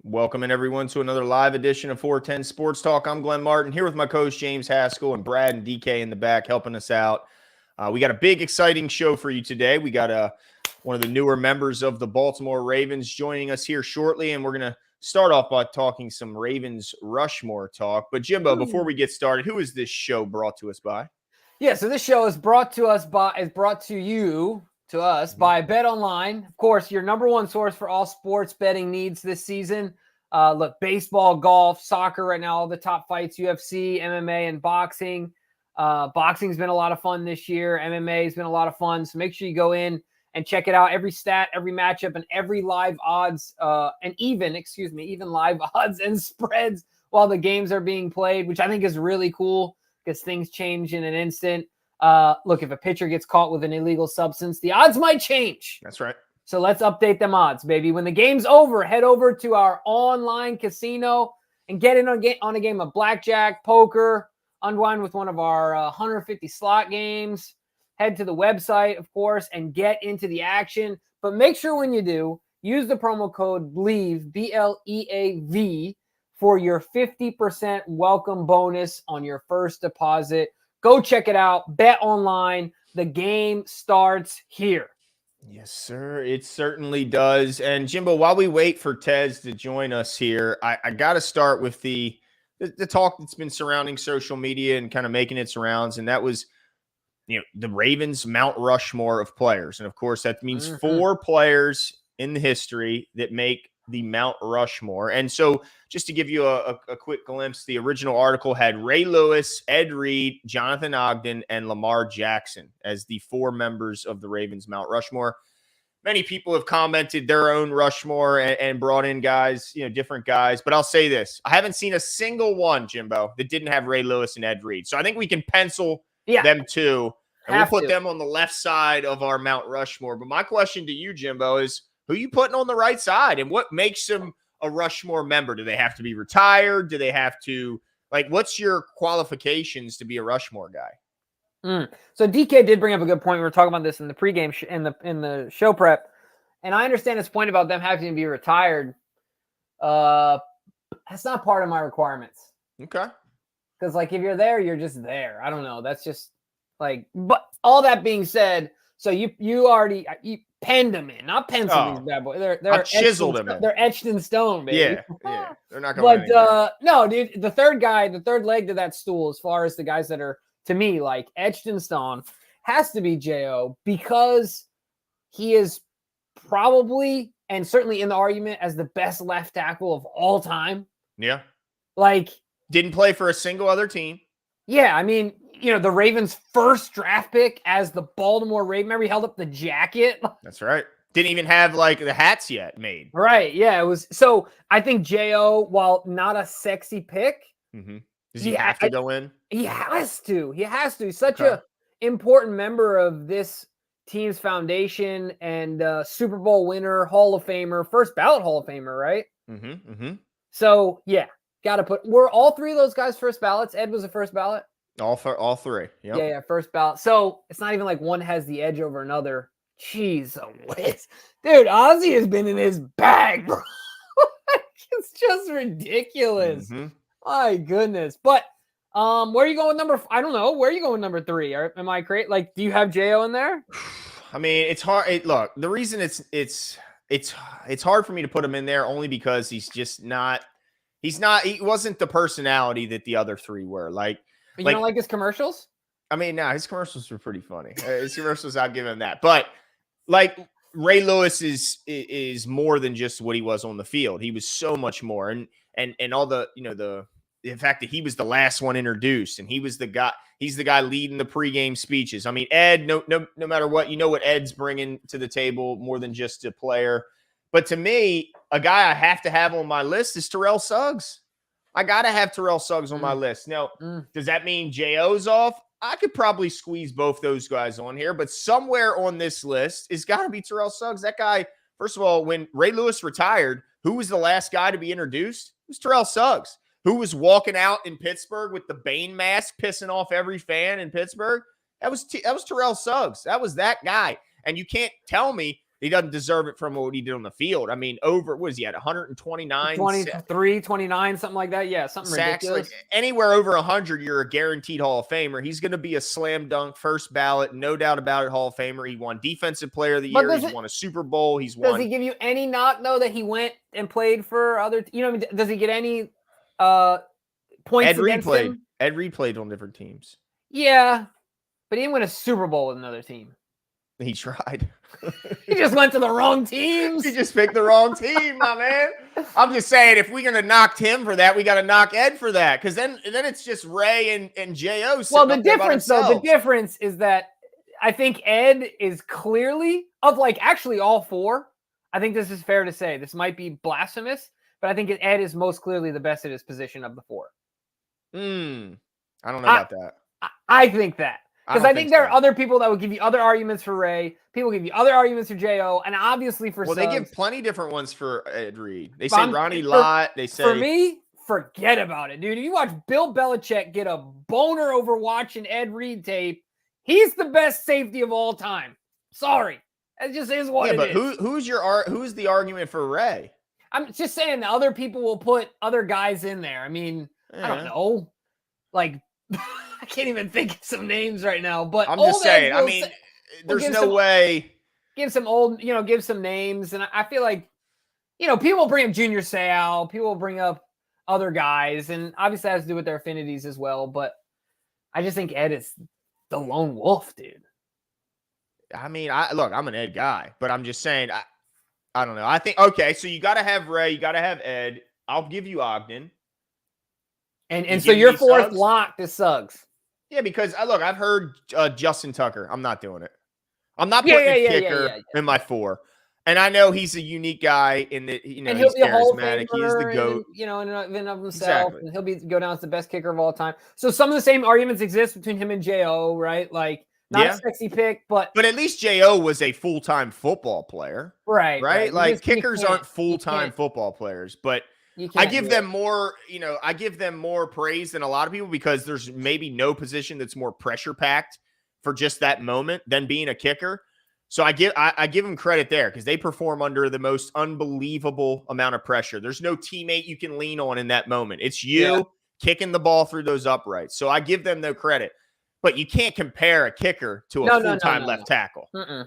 Welcoming everyone to another live edition of 410 Sports Talk. I'm Glenn Martin here with my coach James Haskell and Brad and DK in the back helping us out. We got a big, exciting show for you today. We got one of the newer members of the Baltimore Ravens joining us here shortly, and we're going to start off by talking some Ravens Rushmore talk. But Jimbo, before we get started, who is this show brought to us by? Yeah, so this show is brought to us by BetOnline. Of course, your number one source for all sports betting needs this season. Look, baseball, golf, soccer right now, all the top fights, UFC, MMA, and boxing. Boxing's been a lot of fun this year. MMA has been a lot of fun. So make sure you go in and check it out. Every stat, every matchup, and every live odds, even live odds and spreads while the games are being played, which I think is really cool because things change in an instant. Look, if a pitcher gets caught with an illegal substance, the odds might change. That's right. So let's update them odds, baby. When the game's over, head over to our online casino and get in on a game of blackjack, poker, unwind with one of our 150 slot games. Head to the website, of course, and get into the action. But make sure when you do, use the promo code BLEAV, B-L-E-A-V, for your 50% welcome bonus on your first deposit. Go check it out. Bet online. The game starts here. Yes, sir. It certainly does. And Jimbo, while we wait for Tez to join us here, I got to start with the talk that's been surrounding social media and kind of making its rounds. And that was, the Ravens Mount Rushmore of players. And of course, that means 4 players in the history that make the Mount Rushmore. And so just to give you a quick glimpse, the original article had Ray Lewis, Ed Reed, Jonathan Ogden, and Lamar Jackson as the 4 members of the Ravens Mount Rushmore. Many people have commented their own Rushmore and brought in guys, different guys. But I'll say this. I haven't seen a single one, Jimbo, that didn't have Ray Lewis and Ed Reed. So I think we can pencil them too. And we'll put them on the left side of our Mount Rushmore. But my question to you, Jimbo, is who are you putting on the right side? And what makes them a Rushmore member? Do they have to be retired? Do they have to, what's your qualifications to be a Rushmore guy? So DK did bring up a good point. We were talking about this in the pregame in the show prep, and I understand his point about them having to be retired. That's not part of my requirements. Okay. Because if you're there, you're just there. I don't know. That's just But all that being said, so you penned them in, not penciled these bad boys. They're chiseled them in. They're etched in stone, baby. Yeah. They're not going anywhere. No, dude, the third leg to that stool, as far as the guys that are, to me, etched in stone, has to be J.O. because he is probably, and certainly in the argument, as the best left tackle of all time. Yeah. Didn't play for a single other team. Yeah, I mean, the Ravens' first draft pick as the Baltimore Raven. Remember, he held up the jacket. That's right. Didn't even have the hats yet made. Right. Yeah. It was. So I think J.O., while not a sexy pick, does he have to go in? He has to. He's such a important member of this team's foundation and Super Bowl winner, Hall of Famer, first ballot Hall of Famer, right? So yeah, got to put. Were all 3 of those guys first ballots? Ed was a first ballot. All 3. Yep. Yeah, first ballot. So it's not even one has the edge over another. Jeez, dude, Ozzy has been in his bag, bro. It's just ridiculous. My goodness. But where are you going I don't know. Where are you going number 3? Am I correct? Do you have J.O. in there? I mean, it's hard. Look, the reason it's hard for me to put him in there only because he's just not. He wasn't the personality that the other 3 were. You don't like his commercials? I mean, his commercials were pretty funny. His commercials, I'll give him that. But Ray Lewis is more than just what he was on the field. He was so much more, and all the the fact that he was the last one introduced, and he was the guy. He's the guy leading the pregame speeches. I mean, Ed. No matter what, what Ed's bringing to the table more than just a player. But to me, a guy I have to have on my list is Terrell Suggs. I got to have Terrell Suggs on my list. Now, does that mean J.O.'s off? I could probably squeeze both those guys on here, but somewhere on this list is got to be Terrell Suggs. That guy, first of all, when Ray Lewis retired, who was the last guy to be introduced? It was Terrell Suggs, who was walking out in Pittsburgh with the Bane mask, pissing off every fan in Pittsburgh. That was Terrell Suggs. That was that guy. And you can't tell me He doesn't deserve it from what he did on the field. I mean, what is he at 129? 23, 29, something like that. Yeah, something sacks, ridiculous. like anywhere over 100, you're a guaranteed Hall of Famer. He's going to be a slam dunk, first ballot, no doubt about it, Hall of Famer. He won Defensive Player of the Year. He's won a Super Bowl. Does he give you any knock, though, that he went and played for other, does he get any points against him? Ed Reed played on different teams. Yeah, but he didn't win a Super Bowl with another team. He tried. He just went to the wrong teams. He just picked the wrong team, my man. I'm just saying, if we're gonna knock Tim for that, we got to knock Ed for that, because then it's just Ray and Jo. Well, the difference is that I think Ed is clearly, of like actually all four. I think this is fair to say. This might be blasphemous, but I think Ed is most clearly the best at his position of the four. I don't know about that. I think that. Because I think there are other people that would give you other arguments for Ray. People give you other arguments for Jo, and obviously for Suggs. They give plenty different ones for Ed Reed. They say Ronnie Lott. They say, for me, forget about it, dude. If you watch Bill Belichick get a boner over watching Ed Reed tape, he's the best safety of all time. Sorry, that just is what it is. But who's the argument for Ray? I'm just saying that other people will put other guys in there. I mean, I don't know, like. I can't even think of some names right now, but I'm just saying. I mean, there's no way. Give some give some names, and I feel like, people will bring up Junior Seau, people will bring up other guys, and obviously that has to do with their affinities as well. But I just think Ed is the lone wolf, dude. I mean, I'm an Ed guy, but I'm just saying, I don't know. I think so you got to have Ray, you got to have Ed. I'll give you Ogden. And so your fourth locked is Suggs. Yeah, because I've heard Justin Tucker. I'm not doing it. I'm not putting a kicker in my four. And I know he's a unique guy in that, and he's charismatic. He's the GOAT. And in of himself. Exactly. And he'll go down as the best kicker of all time. So some of the same arguments exist between him and Jo, right? Like, not a sexy pick, but at least Jo was a full-time football player. Right. Like, kickers aren't full-time football players, but I give them more, I give them more praise than a lot of people, because there's maybe no position that's more pressure packed for just that moment than being a kicker. So I give them credit there, because they perform under the most unbelievable amount of pressure. There's no teammate you can lean on in that moment. It's you kicking the ball through those uprights. So I give them no credit, but you can't compare a kicker to a full-time left tackle. No,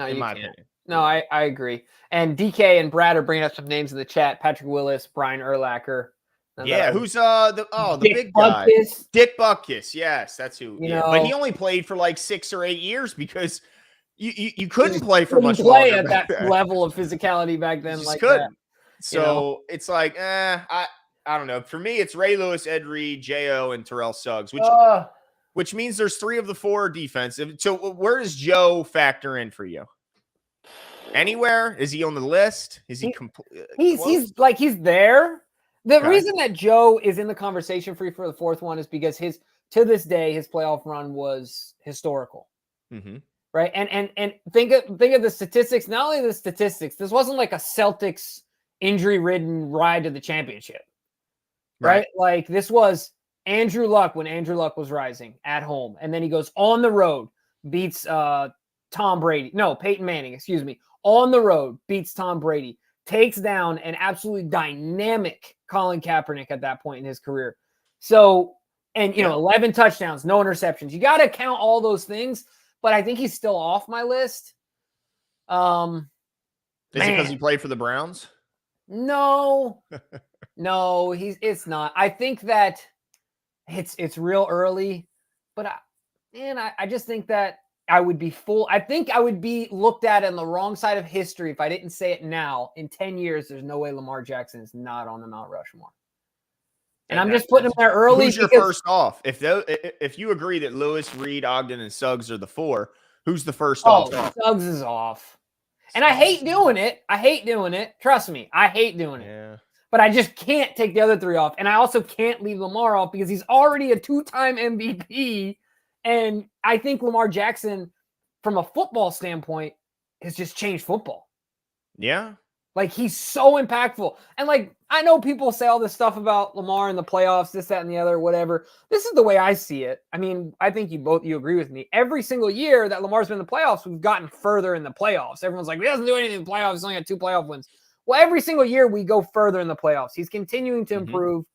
in my opinion. No, I agree. And DK and Brad are bringing up some names in the chat. Patrick Willis, Brian Urlacher. Who's the big guy? Dick Butkus. Yes, that's who. But he only played for like 6 or 8 years, because you couldn't play for much longer. At that level of physicality back then, like couldn't. That. So it's like, I don't know. For me, it's Ray Lewis, Ed Reed, Jo, and Terrell Suggs, which means there's 3 of the 4 are defensive. So where does Jo factor in for you? Anywhere? Is he on the list? Is he he's there. The reason that Jo is in the conversation for you for the fourth one is because to this day his playoff run was historical. Mm-hmm. Right? And think of the statistics. Not only the statistics, this wasn't like a Celtics injury-ridden ride to the championship. Right? Like, this was Andrew Luck when Andrew Luck was rising at home, and then he goes on the road, beats Peyton Manning, excuse me, on the road, beats Tom Brady, takes down an absolutely dynamic Colin Kaepernick at that point in his career. So, 11 touchdowns, no interceptions. You got to count all those things, but I think he's still off my list. Is it because he played for the Browns? No, it's not. I think that it's real early, but I just think that I would be I think I would be looked at on the wrong side of history if I didn't say it now. In 10 years, there's no way Lamar Jackson is not on the Mount Rushmore. And I'm just putting him there early. Who's your first off? If you agree that Lewis, Reed, Ogden, and Suggs are the 4, who's the first off? Suggs is off. And I hate doing it. Trust me, I hate doing it. Yeah. But I just can't take the other 3 off. And I also can't leave Lamar off because he's already a 2-time MVP. And I think Lamar Jackson, from a football standpoint, has just changed football. Yeah. Like, he's so impactful. And, like, I know people say all this stuff about Lamar in the playoffs, this, that, and the other, whatever. This is the way I see it. I mean, I think you agree with me. Every single year that Lamar's been in the playoffs, we've gotten further in the playoffs. Everyone's like, he doesn't do anything in the playoffs. He's only got 2 playoff wins. Well, every single year we go further in the playoffs. He's continuing to improve.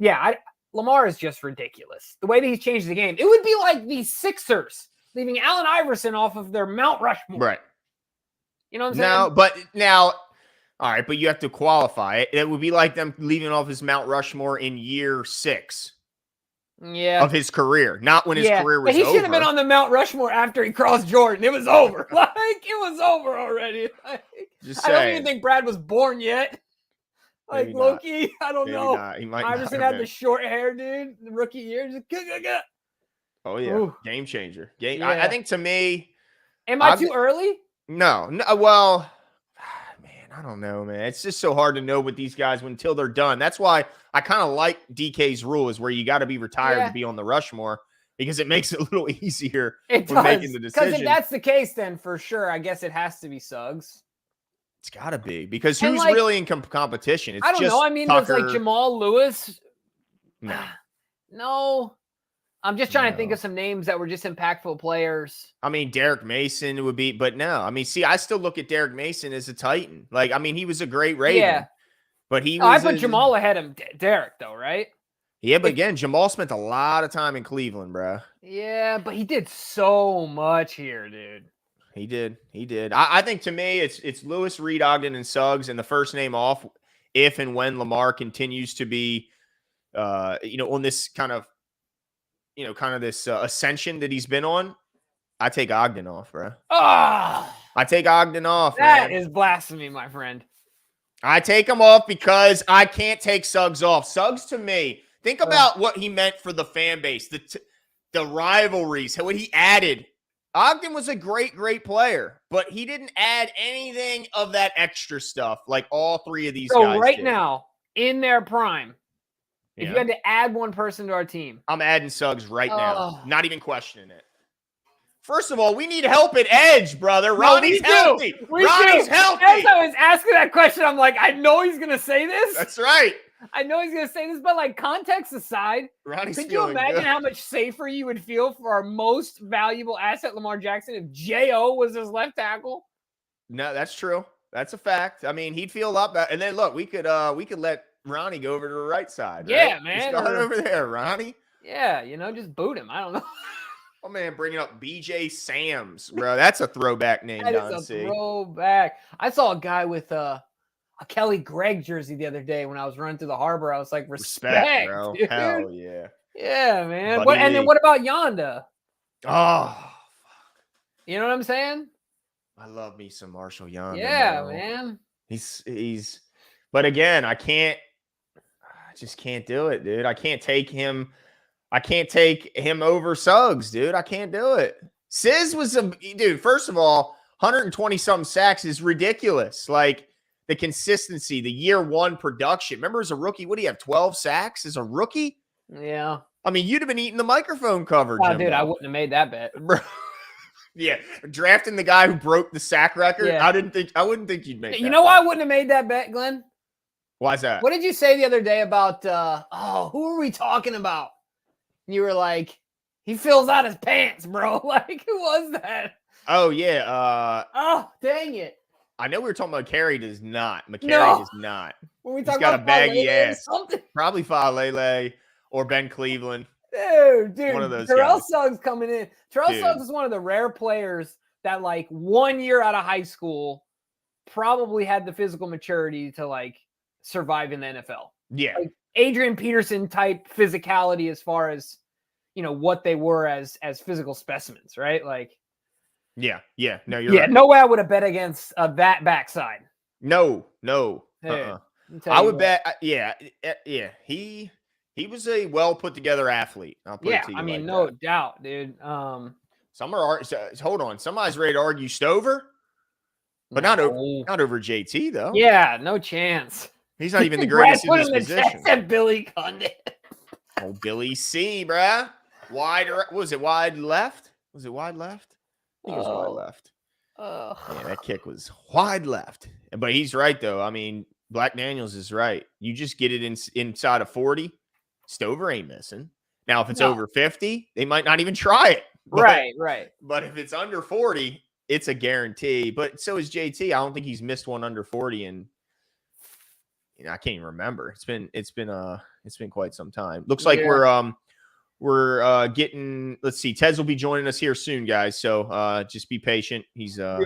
Yeah, Lamar is just ridiculous. The way that he's changed the game. It would be like the Sixers leaving Allen Iverson off of their Mount Rushmore. Right. You know what I'm saying? Now, all right, but you have to qualify it. It would be like them leaving off his Mount Rushmore in year 6 of his career, not when his career was over. He should have been on the Mount Rushmore after he crossed Jordan. It was over. Like, it was over already. Like, I don't even think Brad was born yet. Like, Loki, I don't know. Iverson had the short hair, dude. The rookie year. Just, oh, yeah. Ooh. Game changer. I think, to me. Am I too early? No. Well, man, I don't know, man. It's just so hard to know with these guys until they're done. That's why I kind of like DK's rule, is where you got to be retired to be on the Rushmore, because it makes it a little easier when making the decision. Because if that's the case, then for sure, I guess it has to be Suggs. It's got to be, because who's really in competition? It's I don't know. I mean, Tucker. there's like Jamal Lewis. No. No. I'm just trying to think of some names that were just impactful players. I mean, Derek Mason would be, but no. I mean, see, I still look at Derek Mason as a Titan. Like, I mean, he was a great Raven, but he was. I put Jamal ahead of Derek, though, right? Yeah, but again, Jamal spent a lot of time in Cleveland, bro. Yeah, but he did so much here, dude. He did. I think, to me, it's Lewis, Reed, Ogden, and Suggs, and the first name off if and when Lamar continues to be, on this kind of this ascension that he's been on. I take Ogden off, bro. I take Ogden off. That is blasphemy, my friend. I take him off because I can't take Suggs off. Suggs, to me, think about what he meant for the fan base, the rivalries, what he added. Ogden was a great, great player, but he didn't add anything of that extra stuff like all 3 of these guys So right did. now, in their prime, if you had to add one person to our team. I'm adding Suggs right now. Not even questioning it. First of all, we need help at edge, brother. Ronnie's healthy. Ronnie's healthy. As I was asking that question, I'm like, I know he's going to say this. That's right. I know he's going to say this, but like, context aside, could you imagine how much safer you would feel for our most valuable asset, Lamar Jackson, if J.O. was his left tackle? No, that's true. That's a fact. I mean, he'd feel a lot better. And then look, we could let Ronnie go over to the right side. Right? Yeah, man. Just go over there, Ronnie. Yeah, just boot him. I don't know. Oh, man, bringing up BJ Sams, bro. That's a throwback name, That is a throwback. I saw a guy with a Kelly Gregg jersey the other day when I was running through the harbor. I was like, respect bro. Dude. Hell yeah. Yeah, man. And then what about Yonda? Oh, you know what I'm saying? I love me some Marshall Yonda. Yeah, bro. man. He's but again, I just can't do it, dude. I can't take him over Suggs, dude. I can't do it. Sis was dude, first of all, 120 something sacks is ridiculous. Like, the consistency, the year 1 production. Remember, as a rookie, what do you have? 12 sacks as a rookie? Yeah. I mean, you'd have been eating the microphone cover. Oh, dude, I wouldn't have made that bet. Yeah, drafting the guy who broke the sack record. Yeah. I wouldn't think you'd make that. You know why I wouldn't have made that bet, Glenn? Why is that? What did you say the other day about who are we talking about? You were like, he fills out his pants, bro. Like, who was that? Oh, yeah. Oh, dang it. I know we were talking about McCary does not. McCary does not. When we He's talk got about a baggy ass. Something. Probably Falele or Ben Cleveland. Dude. One of those Terrell guys. Suggs coming in. Terrell Suggs is one of the rare players that, like, 1 year out of high school probably had the physical maturity to, like, survive in the NFL. Yeah. Like Adrian Peterson type physicality as far as, what they were as physical specimens, right? Like, Yeah. No, you're right. No way I would have bet against that backside. No. Hey, I would bet. Yeah. He was a well put together athlete. I'll put it to you. I mean, like no that. doubt, dude. Some are. Hold on. Somebody's ready to argue Stover, but not over JT though. Yeah, no chance. He's not even the greatest in his position. At Billy Condit. Oh, Billy C, bruh. Was it wide left? I think it was wide left. Yeah, that kick was wide left. But he's right, though. I mean, Black Daniels is right. You just get it inside of 40, Stover ain't missing. Now, if it's No. over 50, they might not even try it. Right. But if it's under 40, it's a guarantee. But so is JT. I don't think he's missed one under 40, and I can't even remember. It's been quite some time. Looks like we're getting, let's see, Tez will be joining us here soon, guys. So just be patient. He's The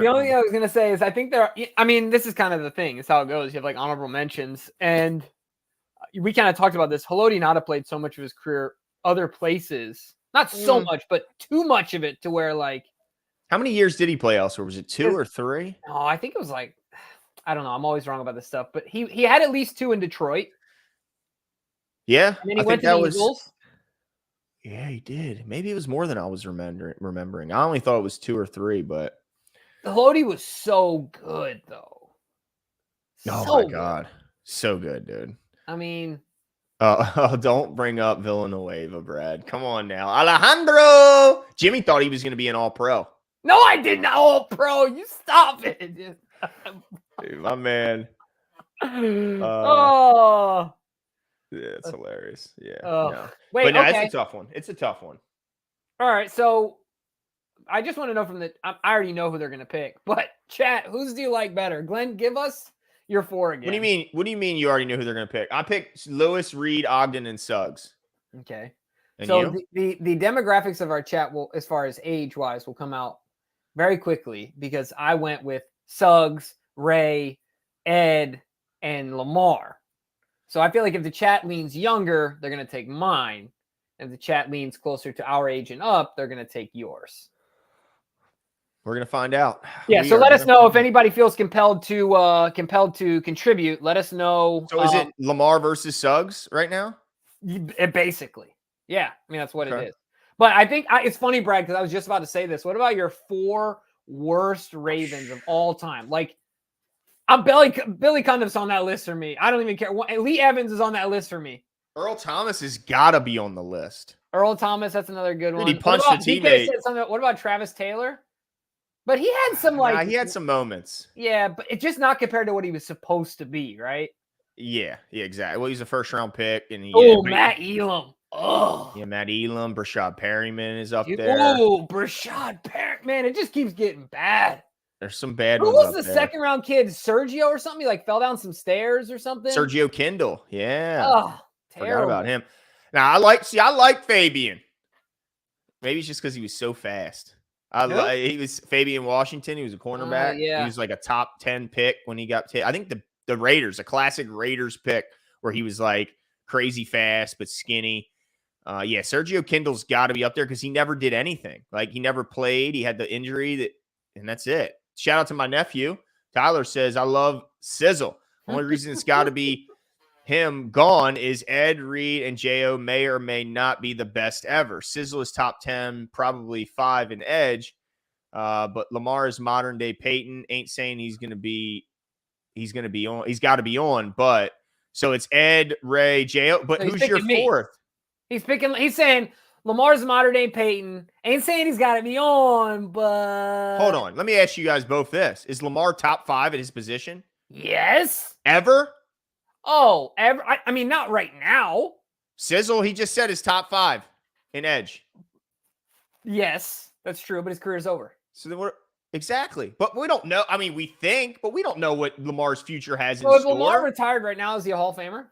only thing I was gonna say is I think this is kind of the thing. It's how it goes. You have like honorable mentions, and we kind of talked about this. Haloti Ngata played so much of his career other places. Not so much, but too much of it to where like. How many years did he play elsewhere? Was it 2 or 3? No, I think it was like, I don't know. I'm always wrong about this stuff, but he had at least 2 in Detroit. Yeah. And then he went to the Eagles. Yeah, he did. Maybe it was more than I was remembering. I only thought it was 2 or 3, but Haloti was so good, though. Oh my God. So good, dude. I mean, don't bring up Villanueva, Brad. Come on now. Alejandro. Jimmy thought he was going to be an all-pro. No, I did not. All-pro. You stop it. Dude, my man. Oh. Yeah, it's hilarious. Yeah. No. Wait, but no, okay. it's a tough one. It's a tough one. All right, so I just want to know from I already know who they're going to pick, but chat, whose do you like better? Glenn, give us your 4 again. What do you mean you already know who they're going to pick? I picked Lewis, Reed, Ogden, and Suggs. Okay. And so the demographics of our chat will, as far as age-wise, will come out very quickly because I went with Suggs, Ray, Ed, and Lamar. So I feel like if the chat leans younger, they're going to take mine. If the chat leans closer to our age and up, they're going to take yours. We're going to find out. Yeah, so let us know if anybody feels compelled to contribute. Let us know. So is it Lamar versus Suggs right now? Basically. Yeah, I mean, that's what it is. But I think it's funny, Brad, because I was just about to say this. What about your 4 worst Ravens of all time? Like, Billy Cundiff's on that list for me. I don't even care. Lee Evans is on that list for me. Earl Thomas has got to be on the list. Earl Thomas, that's another good one. He punched a teammate. What about Travis Taylor? But he had some he had some moments. Yeah, but it's just not compared to what he was supposed to be, right? Yeah, exactly. Well, he's a first-round pick, and Matt Elam. Oh, yeah, Matt Elam, Brashad Perryman is up there. Oh, Brashad Perryman, man, it just keeps getting bad. There's some bad ones. Who was the second-round kid? Sergio or something? He like fell down some stairs or something. Sergio Kindle, yeah. Oh, forgot about him. Now I like Fabian. Maybe it's just because he was so fast. He was Fabian Washington. He was a cornerback. Yeah. He was like a top 10 pick when he got I think the Raiders, a classic Raiders pick where he was like crazy fast but skinny. Yeah, Sergio Kindle's got to be up there because he never did anything. Like he never played. He had the injury and that's it. Shout out to my nephew. Tyler says, I love Sizzle. Only reason it's got to be him gone is Ed, Reed, and J.O. may or may not be the best ever. Sizzle is top 10, probably 5 in edge. But Lamar is modern day Peyton. Ain't saying he's going to be on. He's got to be on. But so it's Ed, Ray, J.O. But who's your 4th? He's saying Lamar's modern day Peyton. Ain't saying he's got to be on, but hold on. Let me ask you guys both this. Is Lamar top 5 at his position? Yes. Ever? Oh, ever. I mean, not right now. Sizzle, he just said his top 5 in edge. Yes, that's true, but his career is over. So then exactly. But we don't know. I mean, we think, but we don't know what Lamar's future has in store. So if Lamar retired right now, is he a Hall of Famer?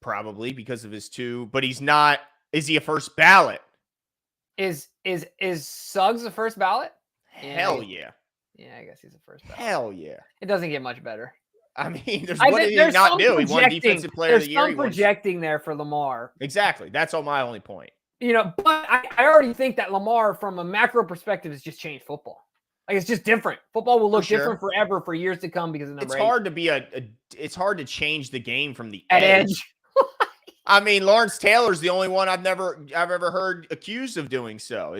Probably because of his 2, but he's not. Is he a first ballot? Is Suggs a first ballot? Hell yeah. Yeah, I guess he's a first ballot. Hell yeah. It doesn't get much better. I mean, what did he not do? He won Defensive Player of the Year. There's some projecting there for Lamar. Exactly. That's all my only point. But I already think that Lamar, from a macro perspective, has just changed football. Like, it's just different. Football will look different forever for years to come because of it's hard to be it's hard to change the game from the edge. I mean, Lawrence Taylor's the only one I've ever heard accused of doing so.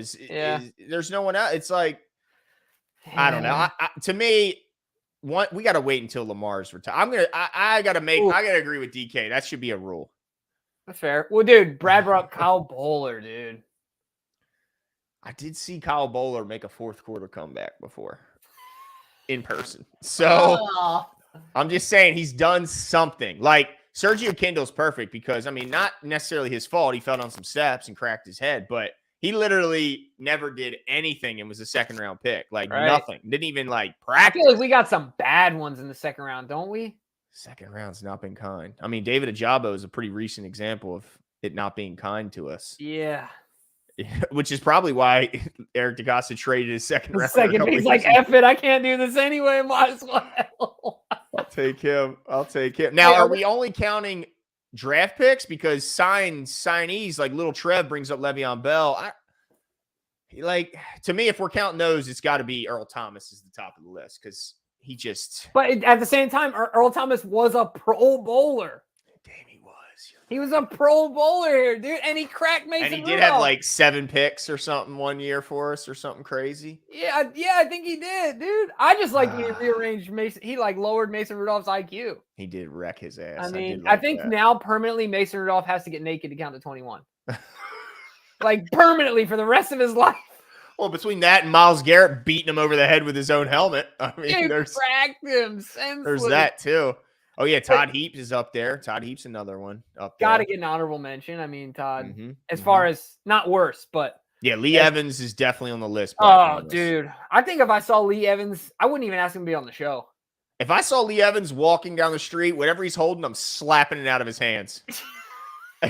There's no one else. It's like, I don't know. To me, we got to wait until Lamar's retired. I got to agree with DK. That should be a rule. That's fair. Well, dude, Brad brought up Kyle Bowler, dude. I did see Kyle Bowler make a fourth quarter comeback before in person. So I'm just saying he's done something. Like Sergio Kindle's perfect because, I mean, not necessarily his fault. He fell down some steps and cracked his head, but he literally never did anything and was a second-round pick. Like nothing. Didn't even like practice. I feel like we got some bad ones in the second round, don't we? Second round's not been kind. I mean, David Ajabo is a pretty recent example of it not being kind to us. Yeah. Which is probably why Eric DeCosta traded his second round. He's like, F it, I can't do this anyway. Might as well. I'll take him. Now, are we only counting draft picks? Because signees like Little Trev brings up Le'Veon Bell. To me, if we're counting those, it's got to be Earl Thomas is the top of the list because he just. But at the same time, Earl Thomas was a Pro Bowler. Damn, he was. He was a Pro Bowler here, dude, and he cracked Mason. And he Rudolph. did have like 7 picks or something one year for us, or something crazy. Yeah, I think he did, dude. I just like he rearranged Mason. He like lowered Mason Rudolph's IQ. He did wreck his ass. I mean, I think now permanently Mason Rudolph has to get naked to count to 21. Like permanently for the rest of his life. Well, between that and Myles Garrett beating him over the head with his own helmet, I mean, Dude, cracked him. There's that too. Oh yeah, Todd Heaps is up there. Todd Heaps, another one up there. Got to get an honorable mention. I mean, Todd, as far as not worse, but yeah, Lee Evans is definitely on the list. Oh, dude, I think if I saw Lee Evans, I wouldn't even ask him to be on the show. If I saw Lee Evans walking down the street, whatever he's holding, I'm slapping it out of his hands.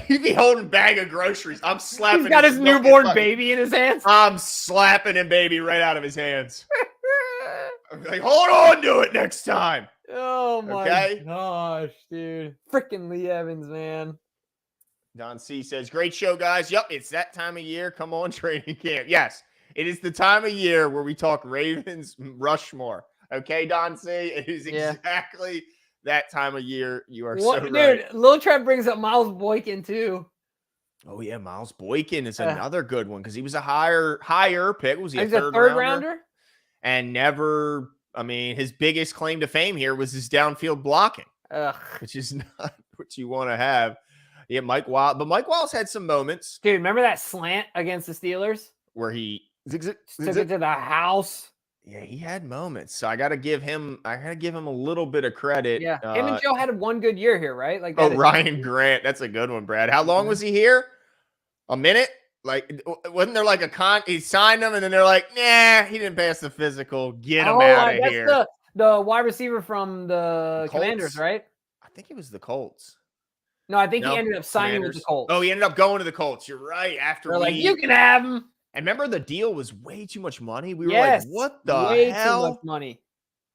He'd be holding a bag of groceries. I'm slapping. He's got his newborn baby in his hands. I'm slapping him baby right out of his hands. I'm like, hold on to it next time. Oh my gosh, dude. Freaking Lee Evans, man. Don C says, great show, guys. Yep, it's that time of year. Come on, training camp. Yes, it is the time of year where we talk Ravens Rushmore. Okay, Don C? It is exactly that time of year. You are so right. Dude, Lil Trev brings up Miles Boykin, too. Oh, yeah, Miles Boykin is another good one because he was a higher pick. Was he a third rounder? And never, I mean, his biggest claim to fame here was his downfield blocking, which is not what you want to have. Yeah, Mike Wiles, but Mike Wiles had some moments. Dude, remember that slant against the Steelers? Where he took it to the house. Yeah, he had moments. So I gotta give him a little bit of credit. Yeah. Him and Joe had one good year here, right? Like Ryan Grant. That's a good one, Brad. How long was he here? A minute? Like, wasn't there like he signed him and then they're like, nah, he didn't pass the physical. Get him out of here. That's the wide receiver from the Commanders, right? I think it was the Colts. No, I think he ended up signing with the Colts. Oh, he ended up going to the Colts. You're right. They're like, you can have him. And remember, the deal was way too much money. We were like, what the hell? Way too much money.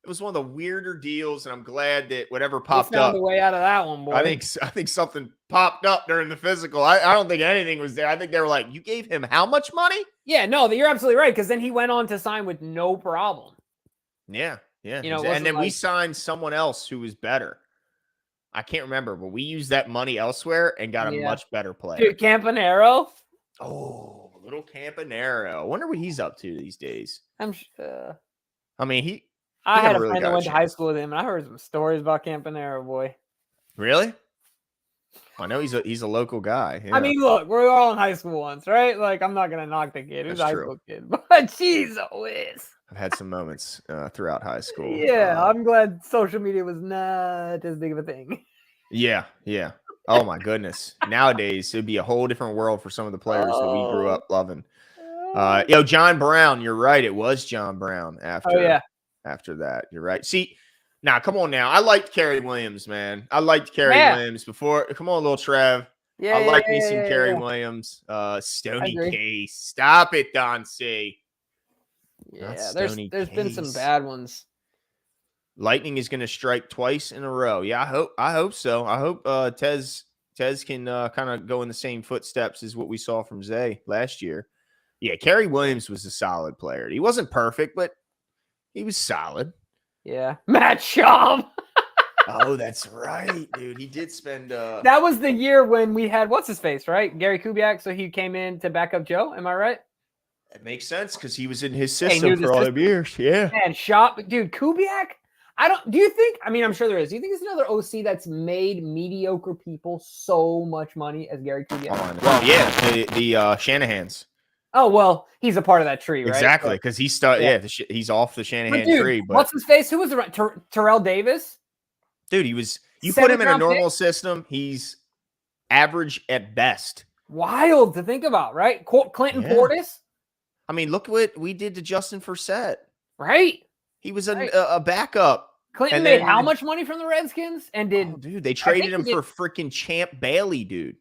It was one of the weirder deals, and I'm glad that whatever popped up. Found a way out of that one, boy. I think something popped up during the physical. I don't think anything was there. I think they were like, you gave him how much money? Yeah, no, you're absolutely right, because then he went on to sign with no problem. Yeah. And then we signed someone else who was better. I can't remember, but we used that money elsewhere and got a much better player. Dude, Campanaro. Oh, little Campanaro. I wonder what he's up to these days. I mean, I had a friend that went to high school with him, and I heard some stories about Campanaro, boy. Really? I know he's a local guy. Yeah. I mean, look, we're all in high school once, right? Like, I'm not gonna knock the kid. He's a high school kid, but jeez, Whiz. I've had some moments throughout high school. Yeah, I'm glad social media was not as big of a thing. Yeah. Oh my goodness. Nowadays, it'd be a whole different world for some of the players that we grew up loving. John Brown, you're right. It was John Brown after that. You're right. See, now come on now. I liked Kerry Williams, man. I liked Kerry Williams before. Come on, little Trev. I like me some Kerry Williams. Stony Case. Stop it, Don C. Yeah, there's been some bad ones. Lightning is going to strike twice in a row. Yeah, I hope so. I hope Tez can kind of go in the same footsteps as what we saw from Zay last year. Yeah, Kerry Williams was a solid player. He wasn't perfect, but he was solid. Yeah. Matt Schaub. Oh, that's right, dude. He did spend that was the year when we had what's his face, right? Gary Kubiak, so he came in to back up Joe. Am I right? It makes sense because he was in his system for all the years. Yeah. Man, Schaub, dude, Kubiak. Do you think, I mean, I'm sure there is. Do you think there's another OC that's made mediocre people so much money as Gary Kubiak? Well, yeah, the Shanahans. Oh, well, he's a part of that tree, right? Exactly, because he's he's off the Shanahan dude, tree. But what's his face? Who was the Terrell Davis? dude, you put him in a 7th-round normal pick? system, he's average at best. Wild to think about, right? Clinton Portis? I mean, look what we did to Justin Forsett. Right? He was a backup. Clinton made how much money from the Redskins? And dude, they traded him for freaking Champ Bailey, dude.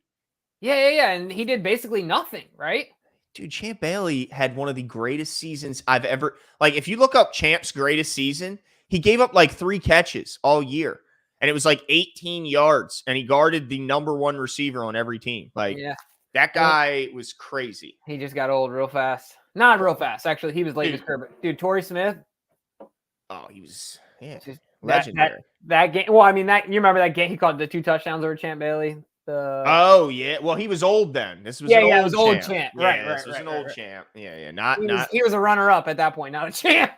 Yeah. And he did basically nothing, right? Dude, Champ Bailey had one of the greatest seasons I've ever. Like, if you look up Champ's greatest season, he gave up like 3 catches all year. And it was like 18 yards. And he guarded the number 1 receiver on every team. Like, that guy was crazy. He just got old real fast. Not real fast. Actually, he was late in his career. Dude, Torrey Smith. Oh, he was legendary. That game. Well, I mean, you remember that game? He caught the 2 touchdowns over Champ Bailey. Oh yeah. Well, he was old then. This was it was old champ. Right. This was an old champ. Yeah. He was a runner-up at that point, not a champ.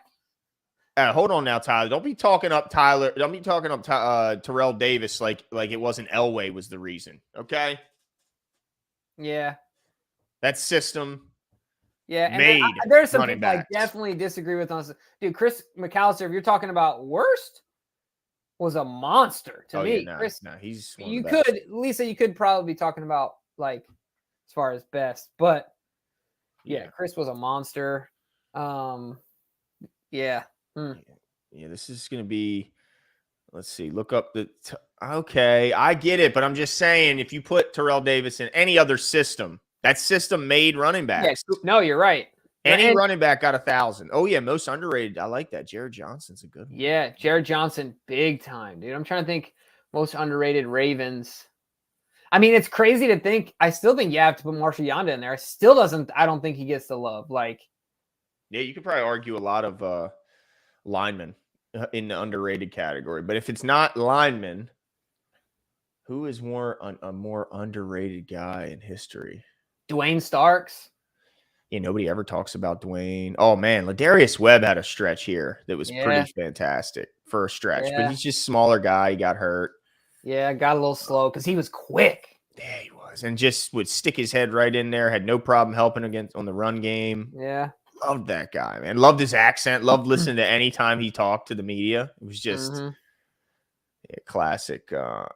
Hold on now, Tyler. Don't be talking up Tyler. Don't be talking up Terrell Davis like it wasn't Elway was the reason. Okay. Yeah. That system. Yeah, and there's some people I definitely disagree with on this. Dude, Chris McAllister, if you're talking about worst, was a monster to me. Yeah, Chris, he's Lisa, you could probably be talking about like as far as best, but yeah, Chris was a monster. Yeah, this is gonna be. Let's see. Look up okay, I get it, but I'm just saying if you put Terrell Davis in any other system. That system made running backs. Yes. No, you're right. Any running back got 1,000. Oh, yeah, most underrated. I like that. Jared Johnson's a good one. Yeah, Jared Johnson, big time, dude. I'm trying to think most underrated Ravens. I mean, it's crazy to think. I still think you have to put Marshall Yonda in there. I don't think he gets the love. Like, yeah, you could probably argue a lot of linemen in the underrated category. But if it's not linemen, who is a more underrated guy in history? Dwayne Starks. Yeah, nobody ever talks about Dwayne. Oh, man, Ladarius Webb had a stretch here that was pretty fantastic for a stretch. But he's just a smaller guy. He got hurt. Yeah, got a little slow because he was quick. Yeah, he was. And just would stick his head right in there. Had no problem helping on the run game. Yeah. Loved that guy, man. Loved his accent. Loved listening to any time he talked to the media. It was just classic. I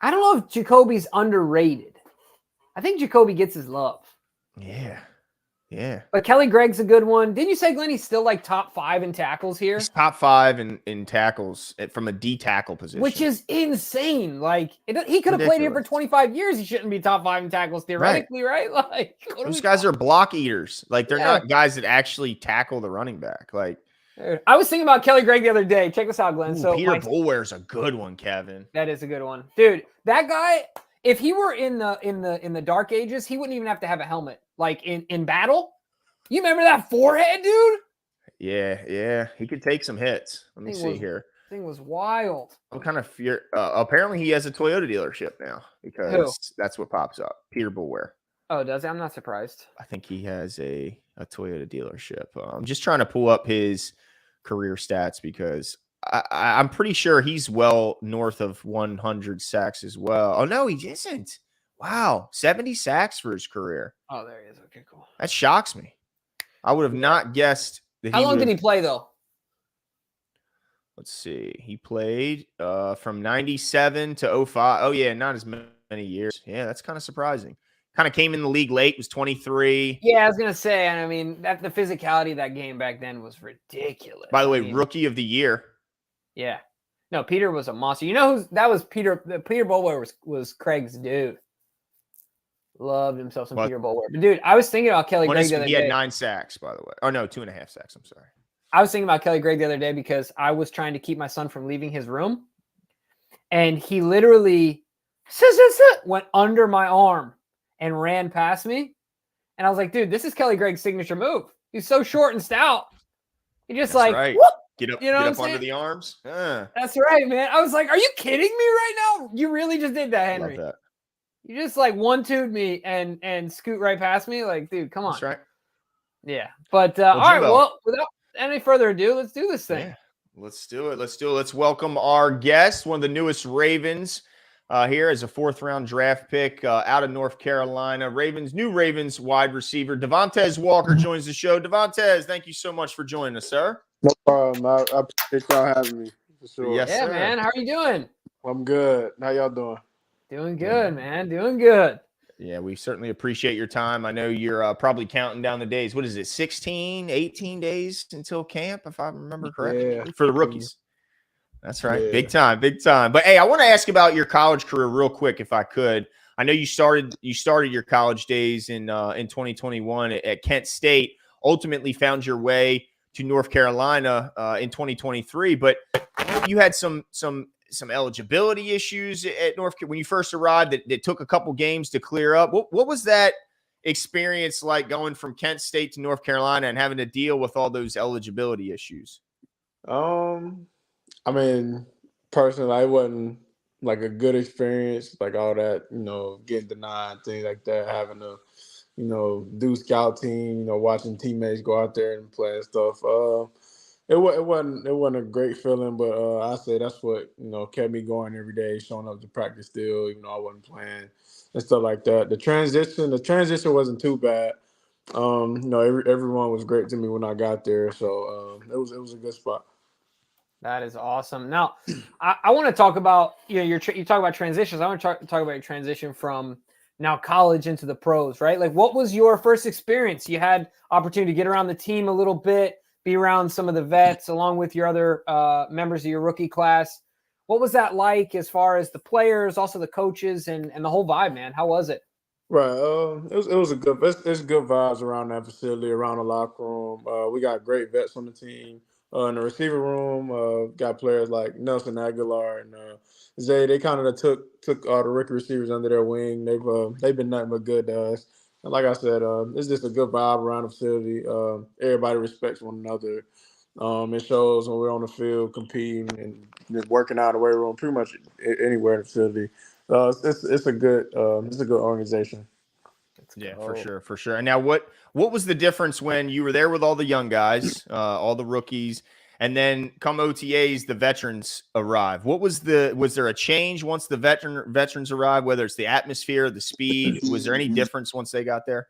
don't know if Jacoby's underrated. I think Jacoby gets his love. Yeah. But Kelly Gregg's a good one. Didn't you say, Glenn, he's still like top 5 in tackles here? He's top 5 in tackles from a D tackle position. Which is insane. Like, he could have played here for 25 years. He shouldn't be top 5 in tackles theoretically, right? Like, those guys are block eaters. Like, they're not guys that actually tackle the running back. Like, dude, I was thinking about Kelly Gregg the other day. Check this out, Glenn. So Peter Bulware's a good one, Kevin. That is a good one. Dude, that guy, if he were in the dark ages, he wouldn't even have to have a helmet. Like in battle. You remember that forehead, dude? Yeah. He could take some hits. Let me see here. Thing was wild. I'm kind of fear. Apparently, he has a Toyota dealership now because that's what pops up. Peter Bulware. Oh, does he? I'm not surprised. I think he has a Toyota dealership. I'm just trying to pull up his career stats because I'm pretty sure he's well north of 100 sacks as well. Oh, no, he isn't. Wow, 70 sacks for his career. Oh, there he is. Okay, cool. That shocks me. I would have not guessed that. How long did he play, though? Let's see. He played from 97 to 05. Oh, yeah, not as many years. Yeah, that's kind of surprising. Kind of came in the league late, was 23. Yeah, I was going to say, and I mean, the physicality of that game back then was ridiculous. By the way, rookie of the year. Yeah. No, Peter was a monster. You know that was Peter Bulwer was Craig's dude. Loved himself some Peter Bulwer. But dude, I was thinking about Kelly Gregg the other day. He had 9 sacks, by the way. Oh, no, 2.5 sacks. I'm sorry. I was thinking about Kelly Gregg the other day because I was trying to keep my son from leaving his room. And he literally went under my arm and ran past me. And I was like, dude, this is Kelly Gregg's signature move. He's so short and stout. He just right. Whoop, get up under the arms. That's right, man. I was like, are you kidding me right now? You really just did that, Henry. Love that. You just like 1-2'd me and scoot right past me. Like, dude, come on. That's right. Yeah. But all right, well, without any further ado, let's do this thing. Yeah. Let's do it. Let's welcome our guest, one of the newest Ravens here as a 4th-round draft pick out of North Carolina. New Ravens wide receiver Devontez Walker joins the show. Devontez, thank you so much for joining us, sir. No problem. I appreciate y'all having me. For sure. Yes, Yeah, sir. man. How are you doing? I'm good. How y'all doing? Doing good, man. Doing good. Yeah, we certainly appreciate your time. I know you're probably counting down the days. What is it, 16, 18 days until camp, if I remember correctly, for the rookies? That's right. Yeah. Big time. But, hey, I want to ask about your college career real quick, if I could. I know you started your college days in 2021 at Kent State, ultimately found your way to North Carolina in 2023. But you had some eligibility issues at North when you first arrived that took a couple games to clear up. What was that experience like going from Kent State to North Carolina and having to deal with all those eligibility issues? I mean, personally, it wasn't like a good experience, like all that, getting denied, things like that, having to, do scout team, watching teammates go out there and play and stuff. It wasn't a great feeling, but I say that's what kept me going every day, showing up to practice still, even though I wasn't playing and stuff like that. The transition wasn't too bad. Everyone was great to me when I got there, so it was a good spot. That is awesome. Now, I want to talk about you talk about transitions. I want to talk about your transition from now college into the pros, right? Like, what was your first experience? You had opportunity to get around the team a little bit, be around some of the vets along with your other members of your rookie class. What was that like as far as the players, also the coaches, and the whole vibe, man? How was it? Right. It's good vibes around that facility, around the locker room. We got great vets on the team. In the receiver room, got players like Nelson Aguilar and Zay. They kind of took all the rookie receivers under their wing. They've been nothing but good to us. And like I said, it's just a good vibe around the facility. Everybody respects one another. It shows when we're on the field competing and working out in the weight room, pretty much anywhere in the facility. It's a good organization. Yeah, for sure. And now, what was the difference when you were there with all the young guys, all the rookies, and then come OTAs, the veterans arrive? Was there a change once the veterans arrived? Whether it's the atmosphere, the speed, was there any difference once they got there?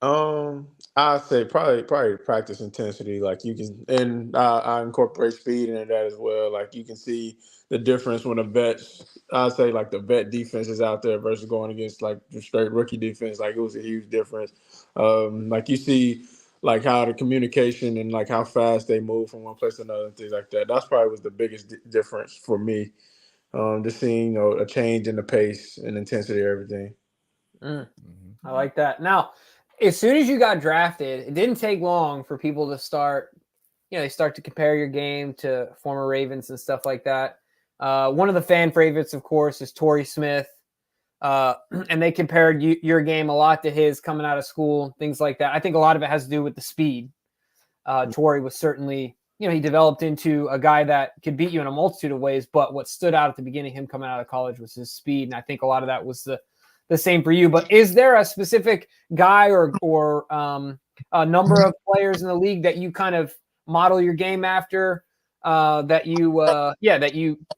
I'd say probably practice intensity. Like you can, and I incorporate speed into that as well. Like you can see the difference when I'd say like the vet defense is out there versus going against like the straight rookie defense. Like it was a huge difference. Like you see like how the communication and like how fast they move from one place to another and things like that. That's probably was the biggest difference for me. Just seeing a change in the pace and intensity of everything. I like that. Now, as soon as you got drafted, it didn't take long for people to start, they start to compare your game to former Ravens and stuff like that. One of the fan favorites, of course, is Torrey Smith. And they compared your game a lot to his coming out of school, things like that. I think a lot of it has to do with the speed. Torrey was certainly, he developed into a guy that could beat you in a multitude of ways. But what stood out at the beginning, him coming out of college, was his speed. And I think a lot of that was the same for you. But is there a specific guy or a number of players in the league that you kind of model your game after, that you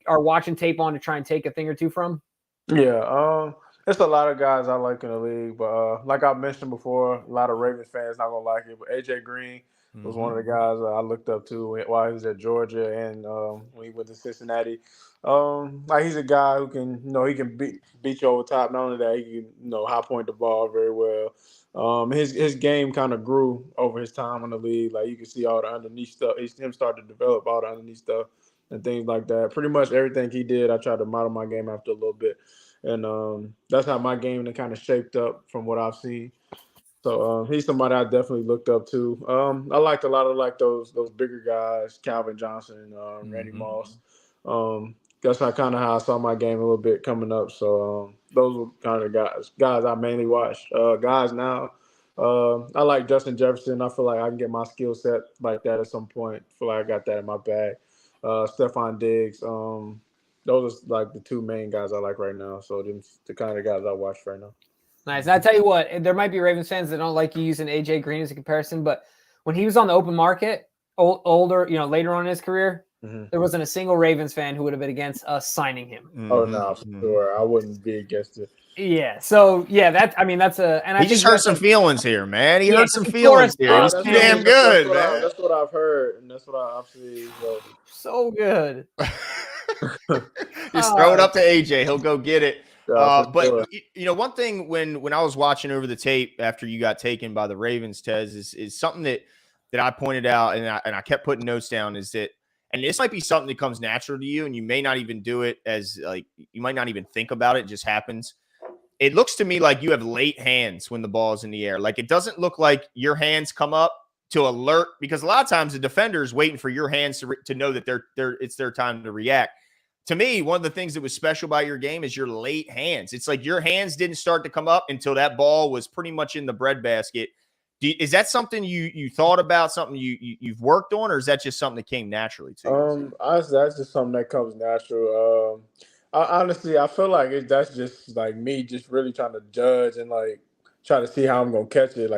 are watching tape on to try and take a thing or two from? Yeah, it's a lot of guys I like in the league, but like I mentioned before, a lot of Ravens fans not gonna like it. But AJ Green was one of the guys I looked up to while he was at Georgia and when he went to Cincinnati. Like he's a guy who can, he can beat you over top. Not only that, he can, high point the ball very well. His game kind of grew over his time in the league. Like you can see all the underneath stuff. Him start to develop all the underneath stuff and things like that. Pretty much everything he did, I tried to model my game after a little bit. And that's how my game kind of shaped up from what I've seen. So he's somebody I definitely looked up to. I liked a lot of like those bigger guys, Calvin Johnson, Randy Moss. That's how I saw my game a little bit coming up. So those were kind of guys I mainly watched. Guys now, I like Justin Jefferson. I feel like I can get my skill set like that at some point. I feel like I got that in my bag. Stephon Diggs. Those are like the two main guys I like right now. So the kind of guys I watch right now. Nice. And I tell you what, there might be Ravens fans that don't like you using AJ Green as a comparison, but when he was on the open market, older, later on in his career, there wasn't a single Ravens fan who would have been against us signing him. Oh no, for sure. I wouldn't be against it. Yeah. So yeah, that's and I He just hurt some feelings here, man. He hurt some it's feelings here. He was Forrest too Gump. damn good, man. That's what I've heard, and that's what I've seen. So good. Just throw it up to AJ. He'll go get it. But sure. One thing when I was watching over the tape after you got taken by the Ravens, Tez, is something that I pointed out and I kept putting notes down is that, and this might be something that comes natural to you and you may not even do it as like, you might not even think about it. It just happens. It looks to me like you have late hands when the ball is in the air. Like it doesn't look like your hands come up to alert, because a lot of times the defender is waiting for your hands to know that it's their time to react. To me, one of the things that was special about your game is your late hands. It's like your hands didn't start to come up until that ball was pretty much in the breadbasket. Is that something you thought about, something you've worked on, or is that just something that came naturally to you? Honestly, that's just something that comes natural. Honestly, I feel like that's just like me just really trying to judge and like try to see how I'm gonna catch it.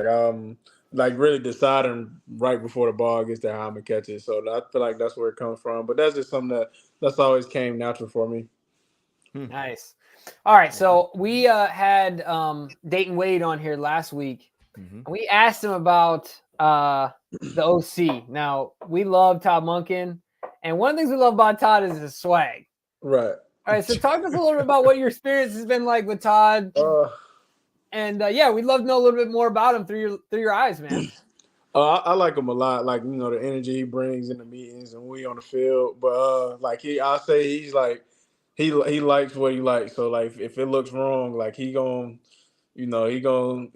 Like really deciding right before the ball gets there how I'm gonna catch it. So I feel like that's where it comes from. But that's just something that's always came natural for me. Nice. All right, so we had Dayton Wade on here last week. We asked him about the OC. Now, we love Todd Monken, and one of the things we love about Todd is his swag. Right. All right, so talk to us a little bit about what your experience has been like with Todd. And we'd love to know a little bit more about him through your eyes, man. I like him a lot. Like, the energy he brings in the meetings and we on the field. But I'll say he's like he likes what he likes. So like if it looks wrong, like he ain't gonna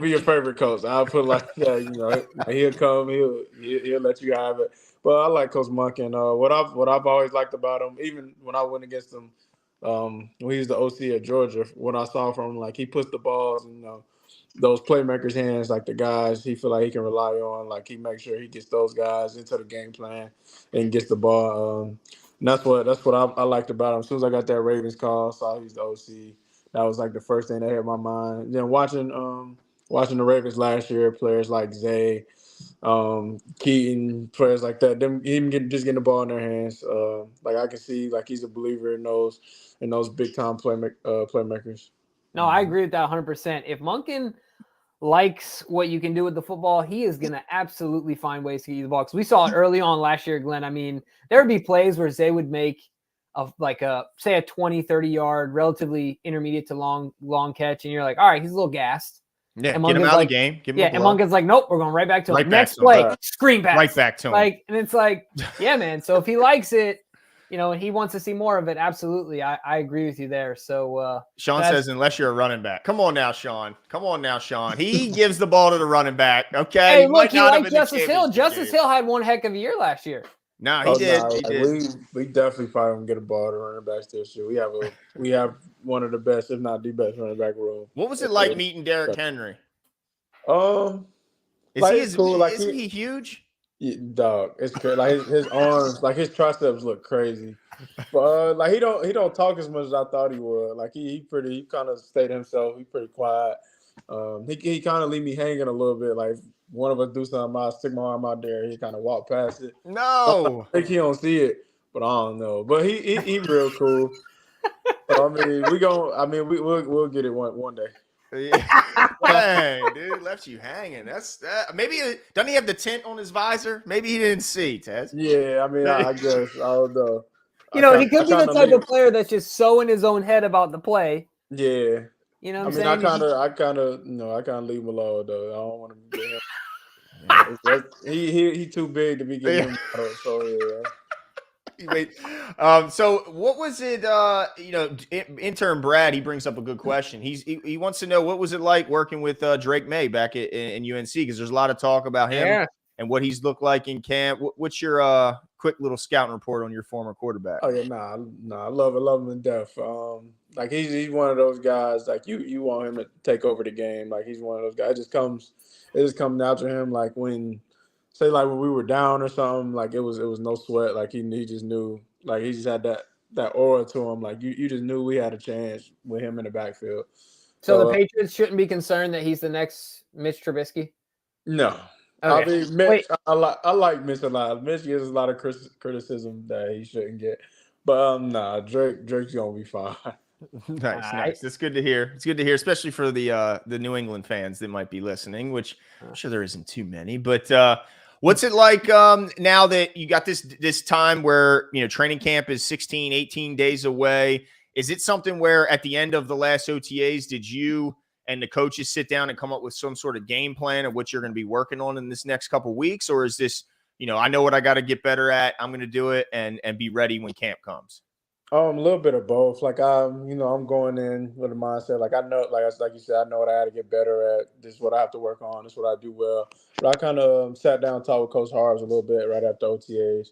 be your favorite coach. I'll put it like that. He'll come, he'll let you have it. But I like Coach Monken. What I've always liked about him, even when I went against him, when he was the OC at Georgia, what I saw from him, like he puts the balls in those playmakers' hands, like the guys he feel like he can rely on. Like he makes sure he gets those guys into the game plan and gets the ball. And that's what I liked about him. As soon as I got that Ravens call, saw he's the OC. That was like the first thing that hit my mind. Then watching the Ravens last year, players like Zay, Keaton, players like that, them even just getting the ball in their hands. Like I can see, like he's a believer in those big time playmakers. No, I agree with that 100%. If Monken likes what you can do with the football, he is going to absolutely find ways to get you the ball. Because we saw it early on last year, Glenn. I mean, there would be plays where Zay would make say a 20, 30-yard, relatively intermediate to long catch, and you're like, all right, he's a little gassed. Yeah, get him out of the game. Give him and Monken's like, nope, we're going right back to him. Right Next back to play, screen pass. Right back to him. And it's like, yeah, man. So if he likes it, and he wants to see more of it, absolutely. I agree with you there. So Sean says, unless you're a running back. Come on now, Sean. He gives the ball to the running back. Okay. Hey, look, he liked Justice Hill. Justice Hill had one heck of a year last year. No, he did. Nah, he did. We definitely probably gonna get a ball to running backs this year. We have one of the best, if not the best, running back room. What was it like meeting Derrick Henry? Is cool. Isn't he huge? Yeah, dog, it's crazy. Like his arms, like his triceps look crazy. But like he don't talk as much as I thought he would. Like he kind of stayed himself. He pretty quiet. He kind of leave me hanging a little bit. Like one of us do something, I stick my arm out there. He kind of walk past it. No, I think he don't see it, but I don't know. But he real cool. So, we'll get it one day. Dang, dude, left you hanging. That's that. Maybe doesn't he have the tint on his visor? Maybe he didn't see, Tez. Yeah, I guess I don't know. He could be the type of player that's just so in his own head about the play. Yeah. You know what I'm saying? I kind of leave him alone though. I don't want to get him. He too big to be getting him out, so yeah. Wait, so what was it? Intern Brad, he brings up a good question. He wants to know what was it like working with Drake May back in UNC, because there's a lot of talk about him and what he's looked like in camp. What's your quick little scouting report on your former quarterback? Oh yeah, I love him to death. Like he's one of those guys. Like you want him to take over the game. Like he's one of those guys. It just comes out to him. Like when we were down or something, like it was no sweat. Like he just knew. Like he just had that aura to him. Like you just knew we had a chance with him in the backfield. So the Patriots shouldn't be concerned that he's the next Mitch Trubisky? No, I Okay. mean, Mitch, Wait. I like Mitch a lot. Mitch gets a lot of criticism that he shouldn't get, but nah, Drake's gonna be fine. Nice, I, nice. That's good to hear. It's good to hear, especially for the New England fans that might be listening, which I'm sure there isn't too many. But what's it like now that you got this time where training camp is 16, 18 days away? Is it something where at the end of the last OTAs, did you and the coaches sit down and come up with some sort of game plan of what you're going to be working on in this next couple of weeks, or is this I know what I got to get better at, I'm going to do it and be ready when camp comes? A little bit of both. Like I'm going in with a mindset. Like I know, like you said, I know what I got to get better at. This is what I have to work on. This is what I do well. But I kind of sat down and talked with Coach Harves a little bit right after OTAs.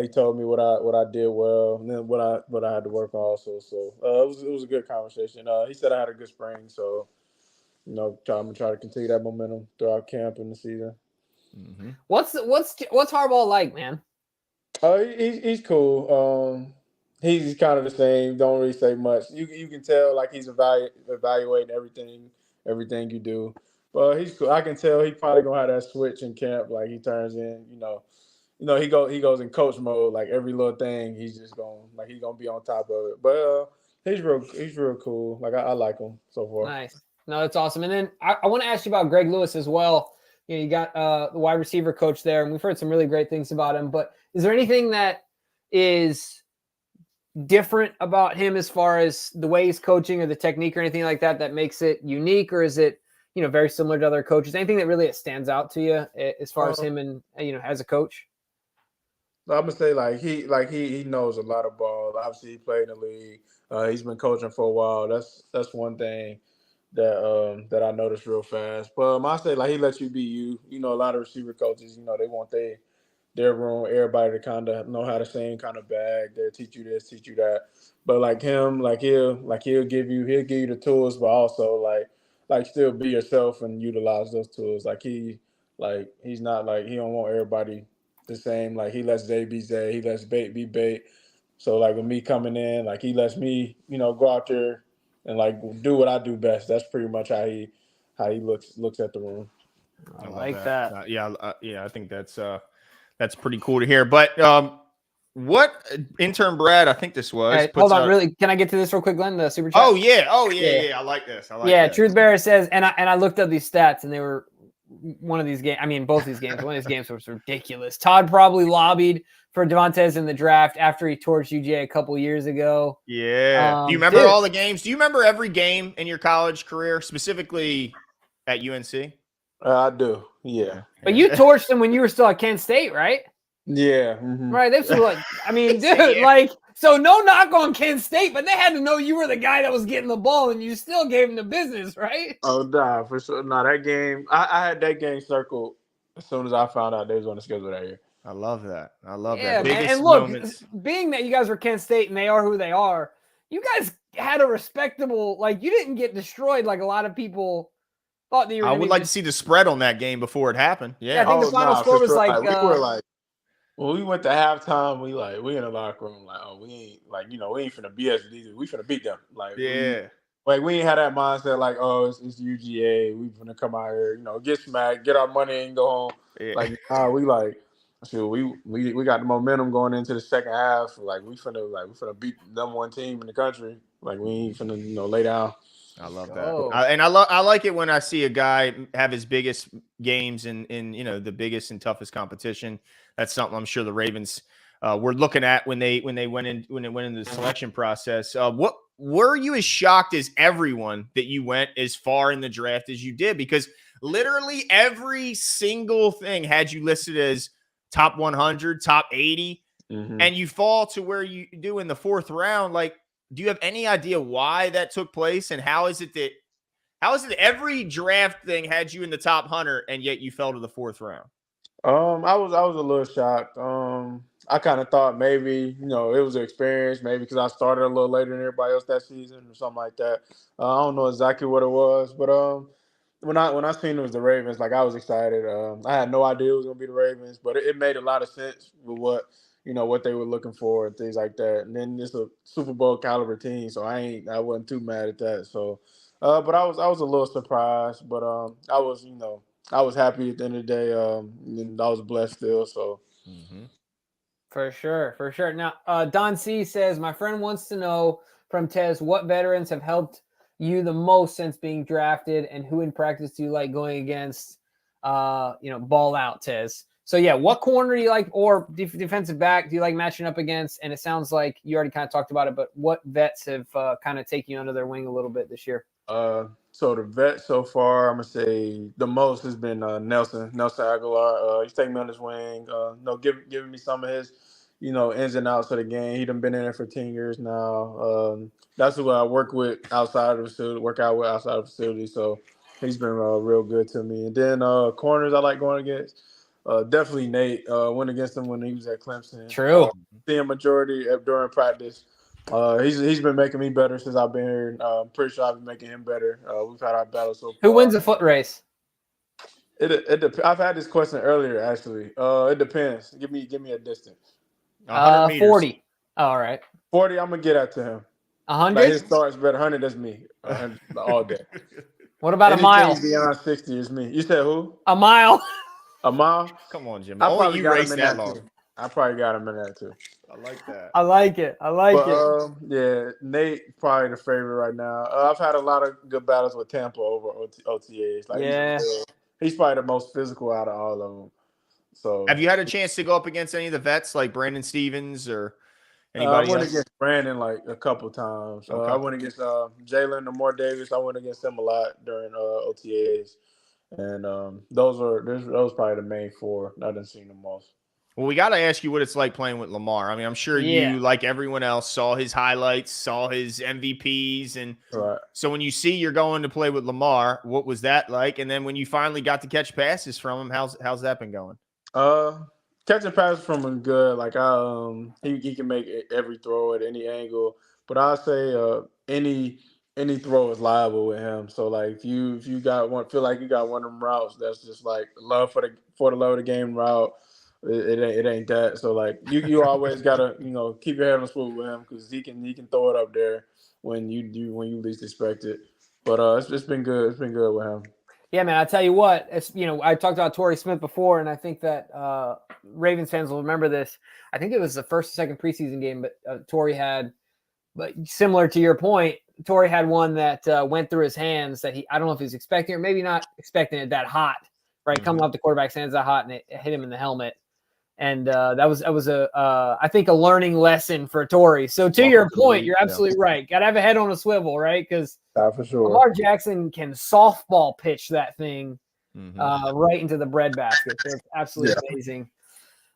He told me what I did well, and then what I had to work on also. So it was a good conversation. He said I had a good spring, so I'm gonna try to continue that momentum throughout camp and the season. Mm-hmm. what's Harbaugh like, man? He's cool. He's kind of the same. Don't really say much. You can tell like he's evaluating everything you do. But he's cool. I can tell he probably gonna have that switch in camp. Like he turns in, he goes in coach mode. Like every little thing, he's gonna be on top of it. But he's real cool. Like I like him so far. Nice. No, that's awesome. And then I want to ask you about Greg Lewis as well. You got the wide receiver coach there, and we've heard some really great things about him. But is there anything that is different about him as far as the way he's coaching or the technique or anything like that that makes it unique, or is it very similar to other coaches? Anything that really stands out to you as far as him and as a coach? I'm gonna say he knows a lot of ball. Obviously, he played in the league. He's been coaching for a while. That's one thing that I noticed real fast. But I say he lets you be you. A lot of receiver coaches, they want their room, everybody to kind of know how the same kind of bag. They'll teach you this, teach you that. But like him, he'll give you the tools, but also still be yourself and utilize those tools. He's not he don't want everybody the same. Like he lets Zay be Zay, he lets bait be bait. So with me coming in, he lets me, go out there and do what I do best. That's pretty much how he looks at the room. I like that. I think that's pretty cool to hear. But what intern Brad, I think this was. Right, hold on, really? Can I get to this real quick, Glenn? The super chat. Oh yeah. I like this. Truth Bearer says, and I looked up these stats, and they were one of these games. I mean, both these games. One of these games was ridiculous. Todd probably lobbied for Devontez in the draft after he torched UGA a couple years ago. Yeah. Do you remember all the games? Do you remember every game in your college career, specifically at UNC? I do. Yeah. But you torched them when you were still at Kent State, right? Yeah. Mm-hmm. Right. This was dude, so no knock on Kent State, but they had to know you were the guy that was getting the ball, and you still gave him the business, right? Oh, nah, for sure. Nah, that game, I had that game circled as soon as I found out they was on the schedule that year. I love that. that. Yeah, man. And look, being that you guys were Kent State and they are who they are, you guys had a respectable, you didn't get destroyed like a lot of people thought that you were. I would like to see the spread on that game before it happened. Yeah, I think the final score was we were when we went to halftime, we in the locker room we ain't finna BS these. We finna beat them. We ain't had that mindset it's UGA. We finna come out here, get smacked, get our money and go home. Yeah. We got the momentum going into the second half. We finna beat the number one team in the country. We ain't finna lay down. I love that. I like it when I see a guy have his biggest games in the biggest and toughest competition. That's something I'm sure the Ravens were looking at when they went into the selection process. What were you as shocked as everyone that you went as far in the draft as you did? Because literally every single thing had you listed as top 100, top 80, and you fall to where you do in the fourth round. Do you have any idea why that took place, and how is it that every draft thing had you in the top 100 and yet you fell to the fourth round? I was a little shocked. I kind of thought maybe it was an experience, maybe because I started a little later than everybody else that season or something like that. I don't know exactly what it was, but when I seen it was the Ravens, I was excited. I had no idea it was gonna be the Ravens, but it made a lot of sense with what they were looking for and things like that. And then it's a Super Bowl caliber team, so I wasn't too mad at that. So, but I was a little surprised, but I was I was happy at the end of the day. And I was blessed still. So. Mm-hmm. For sure, for sure. Now, Don C says, my friend wants to know from Tez, what veterans have helped you the most since being drafted, and who in practice do you like going against? Ball out, Tez. So yeah, what corner do you like, or defensive back do you like matching up against? And it sounds like you already kind of talked about it, but what vets have kind of taken you under their wing a little bit this year? So the vet so far, I'm gonna say the most has been Nelson Aguilar. He's taking me on his wing. Giving me some of his, ins and outs of the game. He done been in there for 10 years now. That's who I work with outside of the facility. Work out with outside of the facility. So he's been real good to me. And then corners I like going against. Definitely Nate. Went against him when he was at Clemson. True. Seeing majority during practice. He's been making me better since I've been here. I'm pretty sure I've been making him better. We've had our battles so far. Who wins a foot race? I've had this question earlier, actually. It depends. Give me a distance. 100 meters. 40. All right. 40, I'm gonna get that to him. 100? Like his starts better. 100, that's me. All day. What about a mile? Beyond 60 is me. You said who? A mile. A mile? Come on, Jim. I probably you got raced him in that that long. too. I probably got him in that too. I like that. I like it. Yeah, Nate probably the favorite right now. I've had a lot of good battles with Tampa over OTAs. Like, yeah, he's probably the most physical out of all of them. So, have you had a chance to go up against any of the vets like Brandon Stevens or I anybody went else? against Brandon like a couple times. Okay. I went against Jalen Lamar Davis. I went against him a lot during OTAs, and those probably the main four I done seen the most. Well, we got to ask you what it's like playing with Lamar. I mean, I'm sure you, like everyone else, saw his highlights, saw his MVPs. And so when you see you're going to play with Lamar, what was that like? And then when you finally got to catch passes from him, how's that been going? Catching passes from him good. Like, he can make every throw at any angle. But I'll say any throw is liable with him. So, like, if you feel like you got one of them routes that's just like love for the love of the game route, it ain't that. So, like, you always gotta keep your head on the swivel with him, because he can throw it up there when you least expect it. But it's been good. It's been good with him. Yeah, man. I tell you what, I talked about Torrey Smith before, and I think that Ravens fans will remember this. I think it was the first or second preseason game, but Torrey had, but similar to your point, Torrey had one that went through his hands that I don't know if he was expecting or maybe not expecting it that hot, right? Mm-hmm. Coming off the quarterback's hands that hot, and it hit him in the helmet. And that was I think a learning lesson for Torrey. So to your point, you're absolutely right. Got to have a head on a swivel, right? Because for sure, Lamar Jackson can softball pitch that thing right into the breadbasket. So it's absolutely amazing.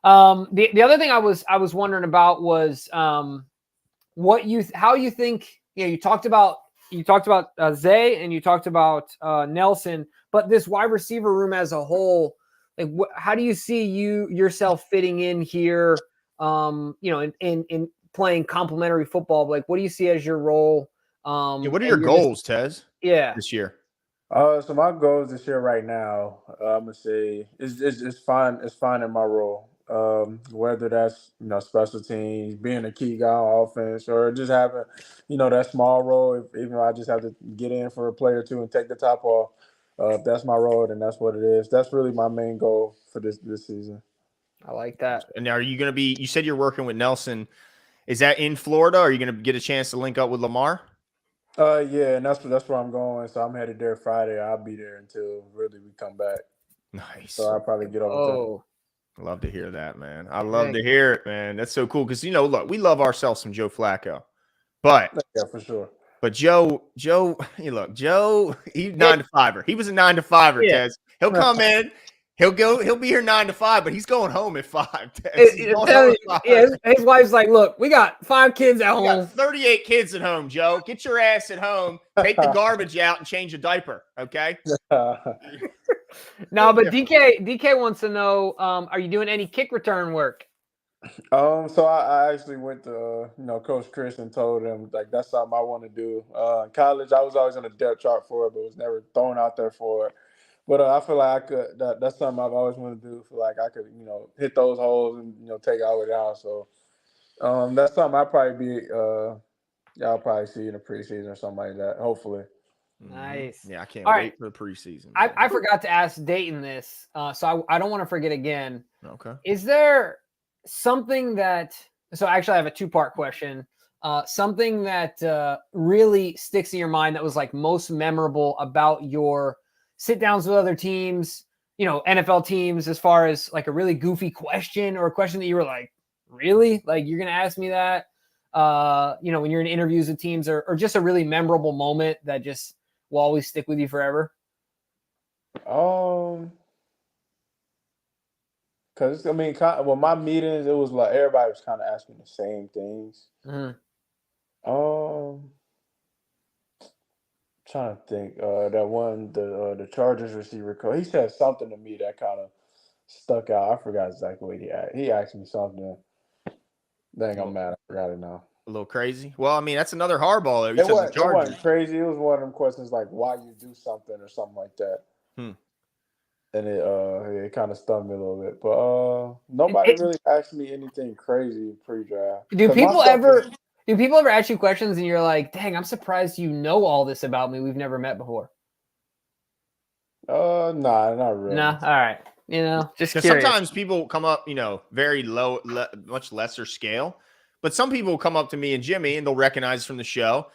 The other thing I was wondering about was how you think. You talked about Zay and you talked about Nelson, but this wide receiver room as a whole. Like, how do you see yourself fitting in here? In playing complementary football. Like, what do you see as your role? What are your goals, Tez? This year. So my goals this year right now, I'm gonna say it's fine. It's fine in my role. Whether that's special teams, being a key guy on offense, or just having that small role. Even though I just have to get in for a play or two and take the top off. If that's my role, then that's what it is. That's really my main goal for this season. I like that. And are you going to be? You said you're working with Nelson. Is that in Florida? Or are you going to get a chance to link up with Lamar? Yeah, and that's where I'm going. So I'm headed there Friday. I'll be there until really we come back. Nice. So I'll probably get over I love to hear that, man. I love to hear it, man. That's so cool because look, we love ourselves some Joe Flacco, but yeah, for sure. But Joe, he's 9-to-5er. He was a 9-to-5er, Tez. He'll come in, he'll be here 9 to 5, but he's going home at 5. His wife's like, look, we got 5 kids at home. Got 38 kids at home, Joe. Get your ass at home, take the garbage out, and change a diaper, okay? No, but DK wants to know, are you doing any kick return work? So I actually went to Coach Chris and told him like that's something I want to do. In college, I was always on a depth chart for it, but was never thrown out there for it. But I feel like I could. That's something I've always wanted to do. Feel like I could, hit those holes and take it all the way down. So that's something I'll probably be. Y'all probably see in the preseason or something like that. Hopefully. Nice. Yeah, I can't All wait right. for the preseason. I forgot to ask Dayton this, so I don't want to forget again. Okay. Is there something that – so actually I have a two-part question. Something that really sticks in your mind that was like most memorable about your sit-downs with other teams, NFL teams, as far as like a really goofy question or a question that you were like, really? Like you're going to ask me that? When you're in interviews with teams or just a really memorable moment that just will always stick with you forever? Because my meetings, it was like everybody was kind of asking the same things. Trying to think. That one, the Chargers receiver coach, he said something to me that kind of stuck out. I forgot exactly what he asked. He asked me something. Dang, I'm mad. I forgot it now. A little crazy. Well, I mean, that's another hardball. It wasn't crazy. It was one of them questions like why you do something or something like that. And it kind of stung me a little bit. But nobody really asked me anything crazy pre-draft. Do people ever ask you questions and you're like, dang, I'm surprised you know all this about me. We've never met before. Nah, not really. Nah, all right. Just curious. Sometimes people come up, very low, much lesser scale. But some people will come up to me and Jimmy and they'll recognize from the show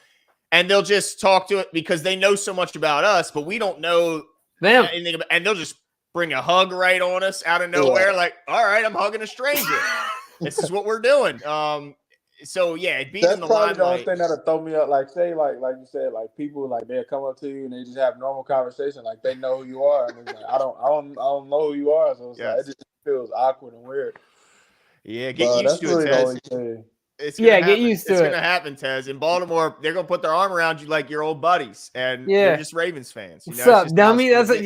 and they'll just talk to it because they know so much about us, but we don't know them. Anything about, and they'll just bring a hug right on us out of nowhere. Yeah. Like, all right, I'm hugging a stranger. This is what we're doing. So yeah, being in the limelight. That's probably the only thing that'll throw me up. Like say, like you said, like people like they'll come up to you and they just have normal conversation, like they know who you are. And it's like, I don't know who you are, so it's like it just feels awkward and weird. Yeah, get used to it, Tez. Get used to it. It's gonna happen, Tez. In Baltimore, they're gonna put their arm around you like your old buddies, and they're just Ravens fans. What's up, dummy? That's a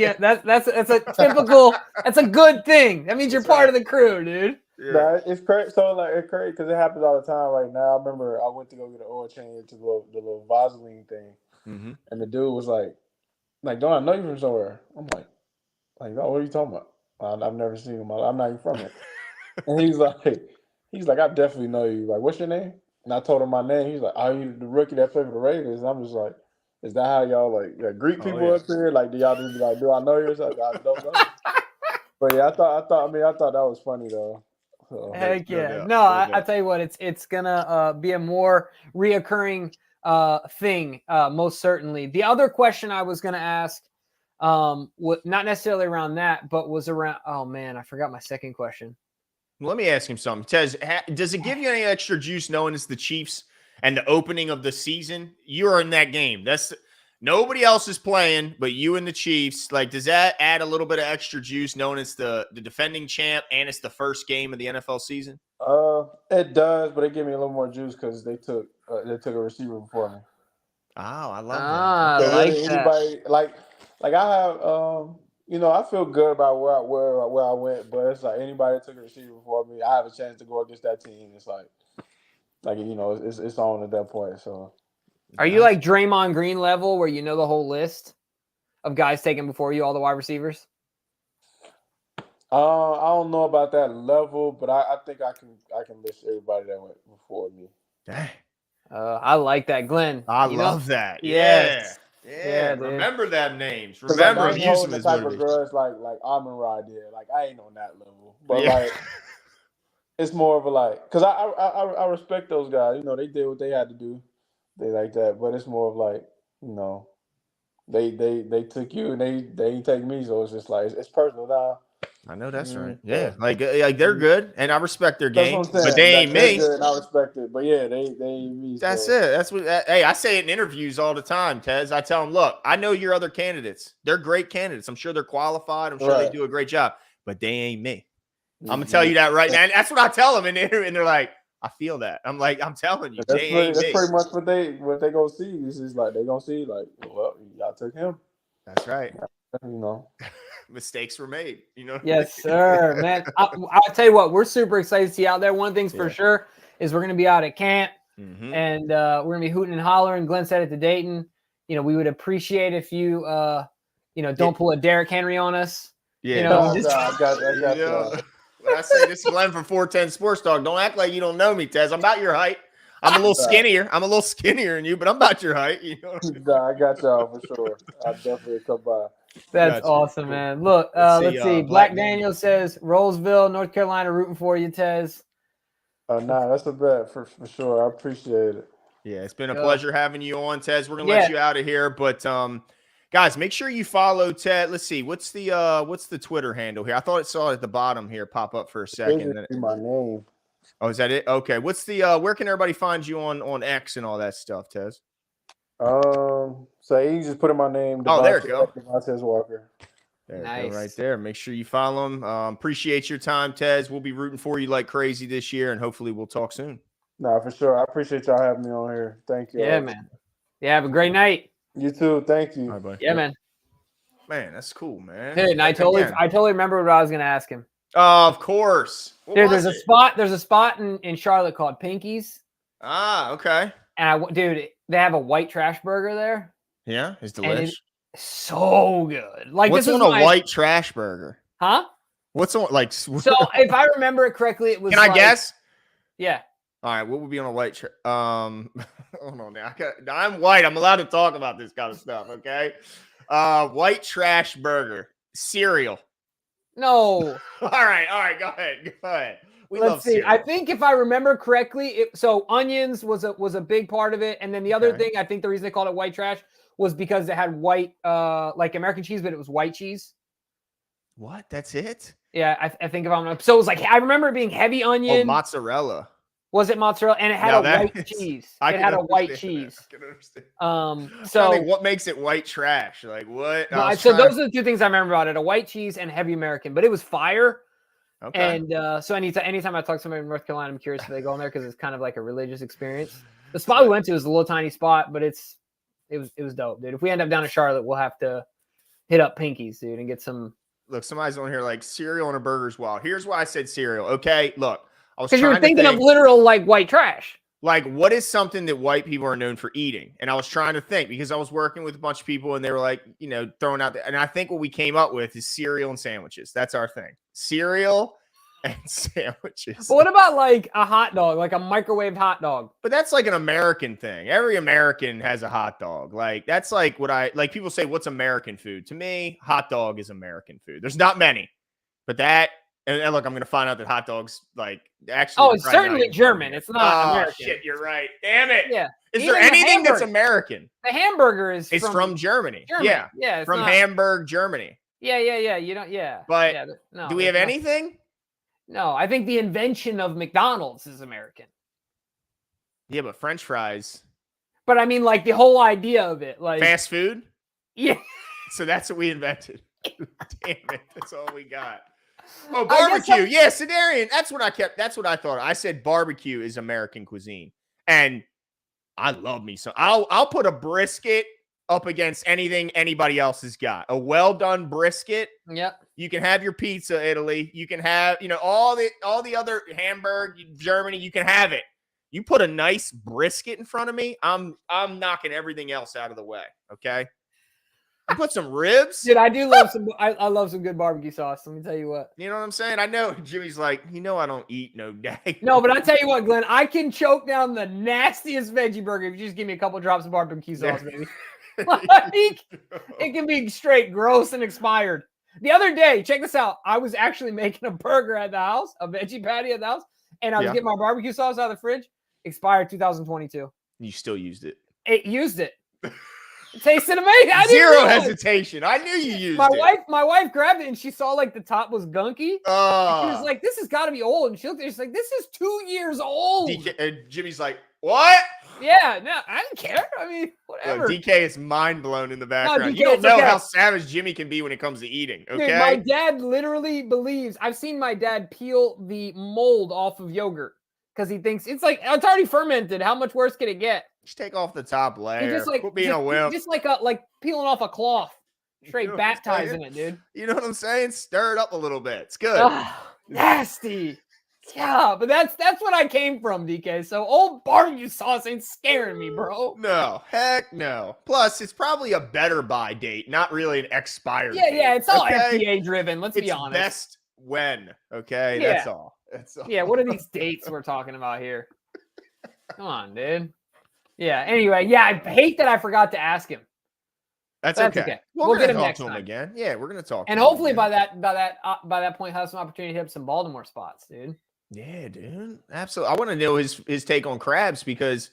typical. That's a good thing. That means you're part of the crew, dude. Yeah. It's crazy. So it's crazy because it happens all the time right now. I remember I went to go get an oil change to the little Vaseline thing, and the dude was like, don't I know you from somewhere? I'm like, no, what are you talking about? I've never seen him. I'm not even from it. And he's like, I definitely know you. Like, what's your name? And I told him my name. He's like, oh, you the rookie that played for the Ravens. And I'm just like, is that how y'all like greet people up here? Like, do y'all just be like, do I know you? Or something? I don't know. But yeah, I thought that was funny though. Heck yeah. No, I tell you what, it's gonna be a more reoccurring thing, most certainly. The other question I was gonna ask, not necessarily around that, but was around. Oh man, I forgot my second question. Let me ask him something. Tez, does it give you any extra juice knowing it's the Chiefs and the opening of the season? You're in that game. Nobody else is playing, but you and the Chiefs. Like, does that add a little bit of extra juice knowing it's the defending champ and it's the first game of the NFL season? It does, but it gave me a little more juice because they took a receiver before me. Oh, I love that. I like anybody, that. Like I have I feel good about where I went, but it's like anybody that took a receiver before me, I have a chance to go against that team. It's like it's on at that point. So, are you like Draymond Green level where you know the whole list of guys taken before you, all the wide receivers? I don't know about that level, but I think I can list everybody that went before me. Dang. I like that, Glenn. I love that. Yes. Yeah, remember them names. Remember them. Use them as type of grudge like Amon-Ra did. Like I ain't on that level, but it's more of a because I respect those guys. They did what they had to do. They like that, but it's more of they took you and they ain't take me, so it's just like it's personal now. I know that's right. Yeah, like they're good, and I respect their game, but they ain't me. Good, and I respect it, but yeah, they ain't me. That's it. That's what. Hey, I say it in interviews all the time, Tez. I tell them, look, I know your other candidates. They're great candidates. I'm sure they're qualified. I'm sure they do a great job, but they ain't me. I'm gonna tell you that right now. And that's what I tell them in the interview, and they're like, I feel that. I'm like, I'm telling you, that's pretty much what they gonna see. This is like they gonna see well, y'all took him. That's right. Mistakes were made, Yes, sir, man. I'll tell you what, we're super excited to see you out there. One of the things for sure is we're going to be out at camp, and we're going to be hooting and hollering. Glenn said it to Dayton. We would appreciate if you, don't pull a Derrick Henry on us. Yeah, I got when I say this is Glenn from 410 Sports Talk, don't act like you don't know me, Tez. I'm about your height. I'm a little skinnier. I'm a little skinnier than you, but I'm about your height. You know what I mean? Nah, I got y'all for sure. I'll definitely come by. That's Gotcha. awesome, Cool. man. Look, let's see. Black Daniel says Roseville, North Carolina, rooting for you, Tez. Nah, that's a bet for sure. I appreciate it. Yeah, it's been a pleasure having you on, Tez. We're gonna Yeah. let you out of here, but guys, make sure you follow Ted. Let's see, what's the Twitter handle here? I thought I saw it at the bottom here pop up for a second. Basically my name. Oh, is that it? Okay. What's the where can everybody find you on X and all that stuff, Tez? So you just put in my name. Oh, there you go. Devontez Walker. There you go, right there. Make sure you follow him. Appreciate your time, Tez. We'll be rooting for you like crazy this year, and hopefully we'll talk soon. Nah, for sure. I appreciate y'all having me on here. Thank you. Yeah, man. Yeah, have a great night. You too. Thank you. All right, buddy. Yeah, man. Man, that's cool, man. Dude, and I totally remember what I was gonna ask him. Of course. Dude, there's a spot in Charlotte called Pinky's. Ah, okay. And they have a white trash burger there. Yeah, it's delicious. So good. Like, what's on a white trash burger? Huh? What's on like? So if I remember it correctly, it was. Can I guess? Yeah. All right. What would be on a white trash? Hold on now. I'm white. I'm allowed to talk about this kind of stuff. Okay. White trash burger cereal. No. All right. Go ahead. Let's see. I think if I remember correctly, so onions was a big part of it, and then the other thing, I think the reason they called it white trash was because it had white, like American cheese, but it was white cheese. What? That's it? Yeah, I think if I'm so it was like I remember it being heavy onion. Oh, mozzarella. Was it mozzarella? And it had white cheese. It had a white cheese. I can understand. So what makes it white trash? Like what? So those are the two things I remember about it: a white cheese and heavy American. But it was fire. Okay. And so anytime I talk to somebody in North Carolina, I'm curious if they go in there because it's kind of like a religious experience. The spot we went to is a little tiny spot, but it was dope, dude. If we end up down in Charlotte, we'll have to hit up Pinky's, dude, and get some. Look, somebody's on here like cereal and a burger's wild. Here's why I said cereal. Okay, look, I was because you were thinking of literal like white trash. Like, what is something that white people are known for eating? And I was trying to think because I was working with a bunch of people and they were like, throwing out. And I think what we came up with is cereal and sandwiches. That's our thing. Cereal and sandwiches. But what about like a hot dog, like a microwaved hot dog? But that's like an American thing. Every American has a hot dog. Like, that's like people say, what's American food? To me, hot dog is American food. There's not many, but that. And look, I'm going to find out that hot dogs, like, actually. Oh, it's certainly German. It's not American. Shit, you're right. Damn it. Yeah. Is there anything that's American? The hamburger is from Germany. Germany. Yeah. Yeah. From Hamburg, Germany. Yeah. You don't, yeah. But yeah, no, do we have anything? No, I think the invention of McDonald's is American. Yeah, but French fries. But I mean, like, the whole idea of it. Like fast food? Yeah. So that's what we invented. Damn it. That's all we got. Oh, barbecue. Yeah, Sedarian. That's what I thought. I said barbecue is American cuisine. And I love me some. I'll put a brisket up against anything anybody else has got. A well-done brisket. Yep. You can have your pizza, Italy. You can have, all the other Hamburg, Germany, you can have it. You put a nice brisket in front of me, I'm knocking everything else out of the way. Okay. You put some ribs. Dude, I do love some. I love some good barbecue sauce. Let me tell you what. You know what I'm saying? I know Jimmy's like, I don't eat no day. No, but I tell you what, Glenn, I can choke down the nastiest veggie burger if you just give me a couple drops of barbecue sauce, baby. Like, it can be straight gross and expired. The other day, check this out. I was actually making a burger at the house, a veggie patty at the house, and I was getting my barbecue sauce out of the fridge. Expired 2022. You still used it. It used it. It tasted amazing. Zero hesitation. I knew you used it. My wife grabbed it and she saw like the top was gunky. She was like, "This has got to be old." And she looked at it. She's like, "This is 2 years old." Jimmy's like, "What?" Yeah, no, I didn't care. I mean, whatever. DK is mind blown in the background. DK, you don't know how savage Jimmy can be when it comes to eating. Okay. Dude, my dad literally believes. I've seen my dad peel the mold off of yogurt because he thinks it's already fermented. How much worse can it get? Just take off the top layer. Quit being a wimp. Just like peeling off a cloth. Straight baptizing it, dude. You know what I'm saying? Stir it up a little bit. It's good. Nasty. Yeah, but that's what I came from, DK. So old barbecue sauce ain't scaring me, bro. No, heck no. Plus, it's probably a better buy date, not really an expired date. Yeah, it's all FDA driven. Let's be honest. Best when, okay? Yeah. That's all. Yeah, what are these dates we're talking about here? Come on, dude. Yeah. Anyway, yeah, I hate that I forgot to ask him. That's That's okay. okay. We'll We'll get get him talk next to him time. again. Yeah, we're gonna talk. And to him hopefully again. by that point, have some opportunity to hit up some Baltimore spots, dude. Yeah, dude. Absolutely. I want to know his take on crabs because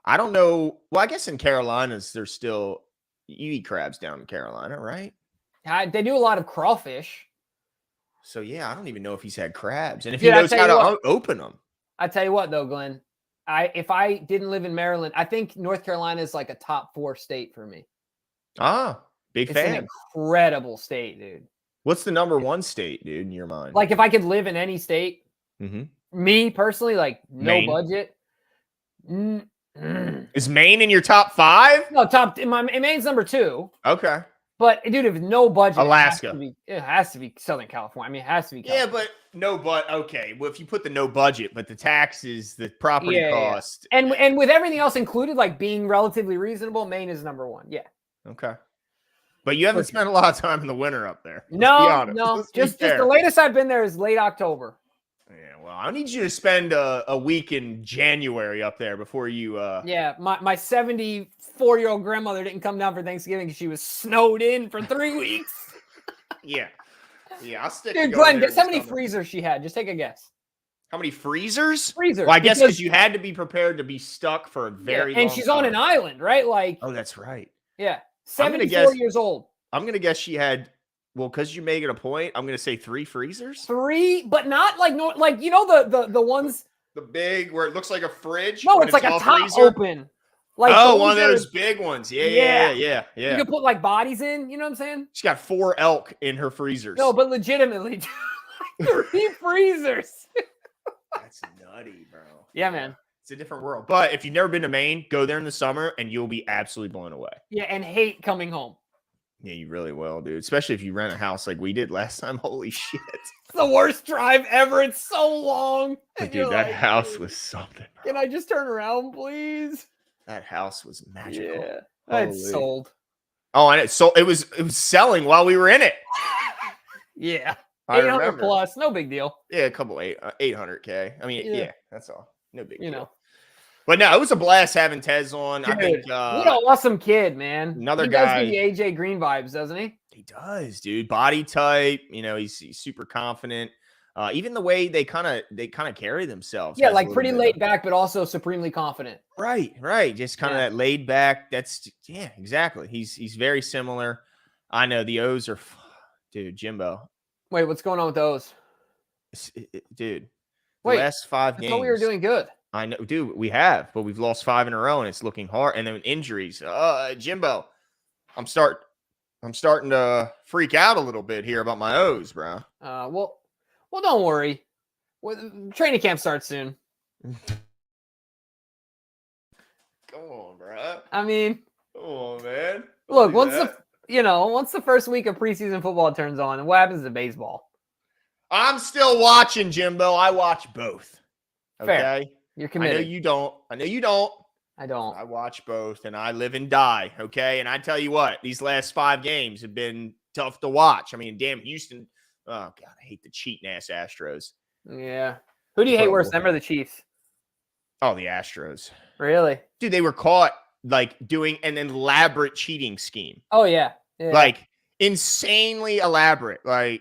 I don't know. Well, I guess in Carolinas, there's still you eat crabs down in Carolina, right? They do a lot of crawfish. So yeah, I don't even know if he's had crabs and if he Dude, I knows tell how you to what. open them. I tell you what, though, Glenn, if I didn't live in Maryland, I think North Carolina is like a top 4 state for me. Ah, big It's an fan. incredible state, dude. What's the number one state, dude, in your mind? Like if I could live in any state, me personally, like no Maine. budget. Is Maine in your top 5? No, Maine's number 2. Okay. But dude, if no budget, Alaska. It has to be Southern California. I mean, it has to be California. Yeah, but okay. Well, if you put the no budget, but the taxes, the property cost. And with everything else included, like being relatively reasonable, Maine is number 1. Yeah. Okay. But you haven't spent a lot of time in the winter up there. No. Just the latest I've been there is late October. Yeah, well, I need you to spend a week in January up there before you. Yeah, my 74-year-old grandmother didn't come down for Thanksgiving because she was snowed in for 3 weeks. Yeah, I'll stick. Dude, Glenn, guess how many freezers she had? Just take a guess. How many freezers? Freezers. Well, I guess because you had to be prepared to be stuck for a very long and she's time. On an island, right? Like. Oh, that's right. Yeah, 74 years old. I'm gonna guess she had. Well, because you're making a point, I'm gonna say 3 freezers. 3, but not like you know the ones. The big where it looks like a fridge. No, it's like a top freezer. Open. Like one of those big ones. Yeah. You can put like bodies in. You know what I'm saying? She's got 4 elk in her freezers. No, but legitimately, 3 freezers. That's nutty, bro. Yeah, man. It's a different world. But if you've never been to Maine, go there in the summer and you'll be absolutely blown away. Yeah, and hate coming home. Yeah, you really will, dude. Especially if you rent a house like we did last time. Holy shit. It's the worst drive ever. It's so long. But dude, that house was something. Bro. Can I just turn around, please? That house was magical. Yeah. It's sold. Oh, and it was selling while we were in it. Yeah. 800 plus, no big deal. Yeah, a couple 800K. I mean, yeah, that's all. No big deal. But no, it was a blast having Tez on. Dude, I think what an awesome kid, man. Another guy. He does give you AJ Green vibes, doesn't he? He does, dude. Body type, he's super confident. Even the way they kind of carry themselves. Yeah, like pretty laid back, but also supremely confident. Right. Just kind of that laid back. That's exactly. He's very similar. I know the O's are, dude, Jimbo. Wait, what's going on with those? Dude, wait, last 5 games. I thought we were doing good. I know, dude, we have, but we've lost 5 in a row and it's looking hard. And then injuries. Jimbo, I'm starting to freak out a little bit here about my O's, bro. Well, don't worry. Training camp starts soon. Come on, bro. I mean, come on, man. Look, once the first week of preseason football turns on, and what happens to baseball? I'm still watching, Jimbo. I watch both. Okay. Fair. You're committed. I know you don't. I don't. I watch both, and I live and die. Okay. And I tell you what, these last 5 games have been tough to watch. I mean, damn, Houston. Oh, God, I hate the cheating ass Astros. Yeah. Who do you hate worse, them or the Chiefs? Oh, the Astros. Really? Dude, they were caught like doing an elaborate cheating scheme. Oh, yeah. Like insanely elaborate. Like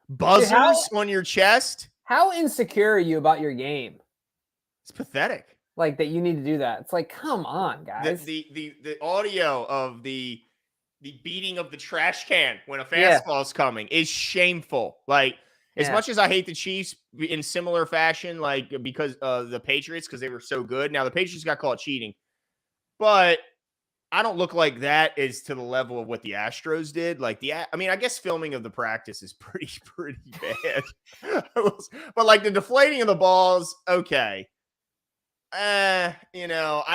buzzers on your chest. How insecure are you about your game? It's pathetic. Like that you need to do that. It's like, come on, guys. The audio of the beating of the trash can when a fastball is coming is shameful. Like, as much as I hate the Chiefs in similar fashion, like because the Patriots, because they were so good. Now the Patriots got caught cheating, but I don't look like that is to the level of what the Astros did. Like I guess filming of the practice is pretty bad. But like the deflating of the balls, okay. I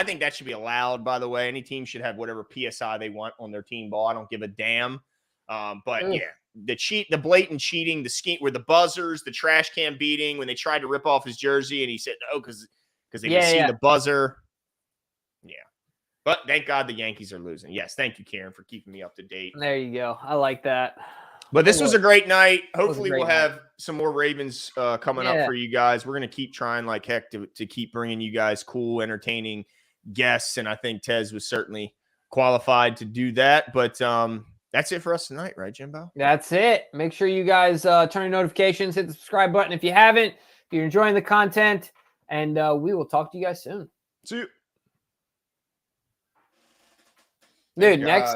think that should be allowed, by the way. Any team should have whatever PSI they want on their team ball. I don't give a damn. But the blatant cheating, the scheme where the buzzers, the trash can beating, when they tried to rip off his jersey and he said no, because they could see the buzzer. Yeah. But thank God the Yankees are losing. Yes, thank you, Karen, for keeping me up to date. There you go. I like that. But this was a great night. Hopefully great we'll night. have some more Ravens coming up for you guys. We're going to keep trying like heck to keep bringing you guys cool, entertaining guests. And I think Tez was certainly qualified to do that. But that's it for us tonight, right, Jimbo? That's it. Make sure you guys turn your notifications, hit the subscribe button if you haven't, if you're enjoying the content. And we will talk to you guys soon. See you. Dude, next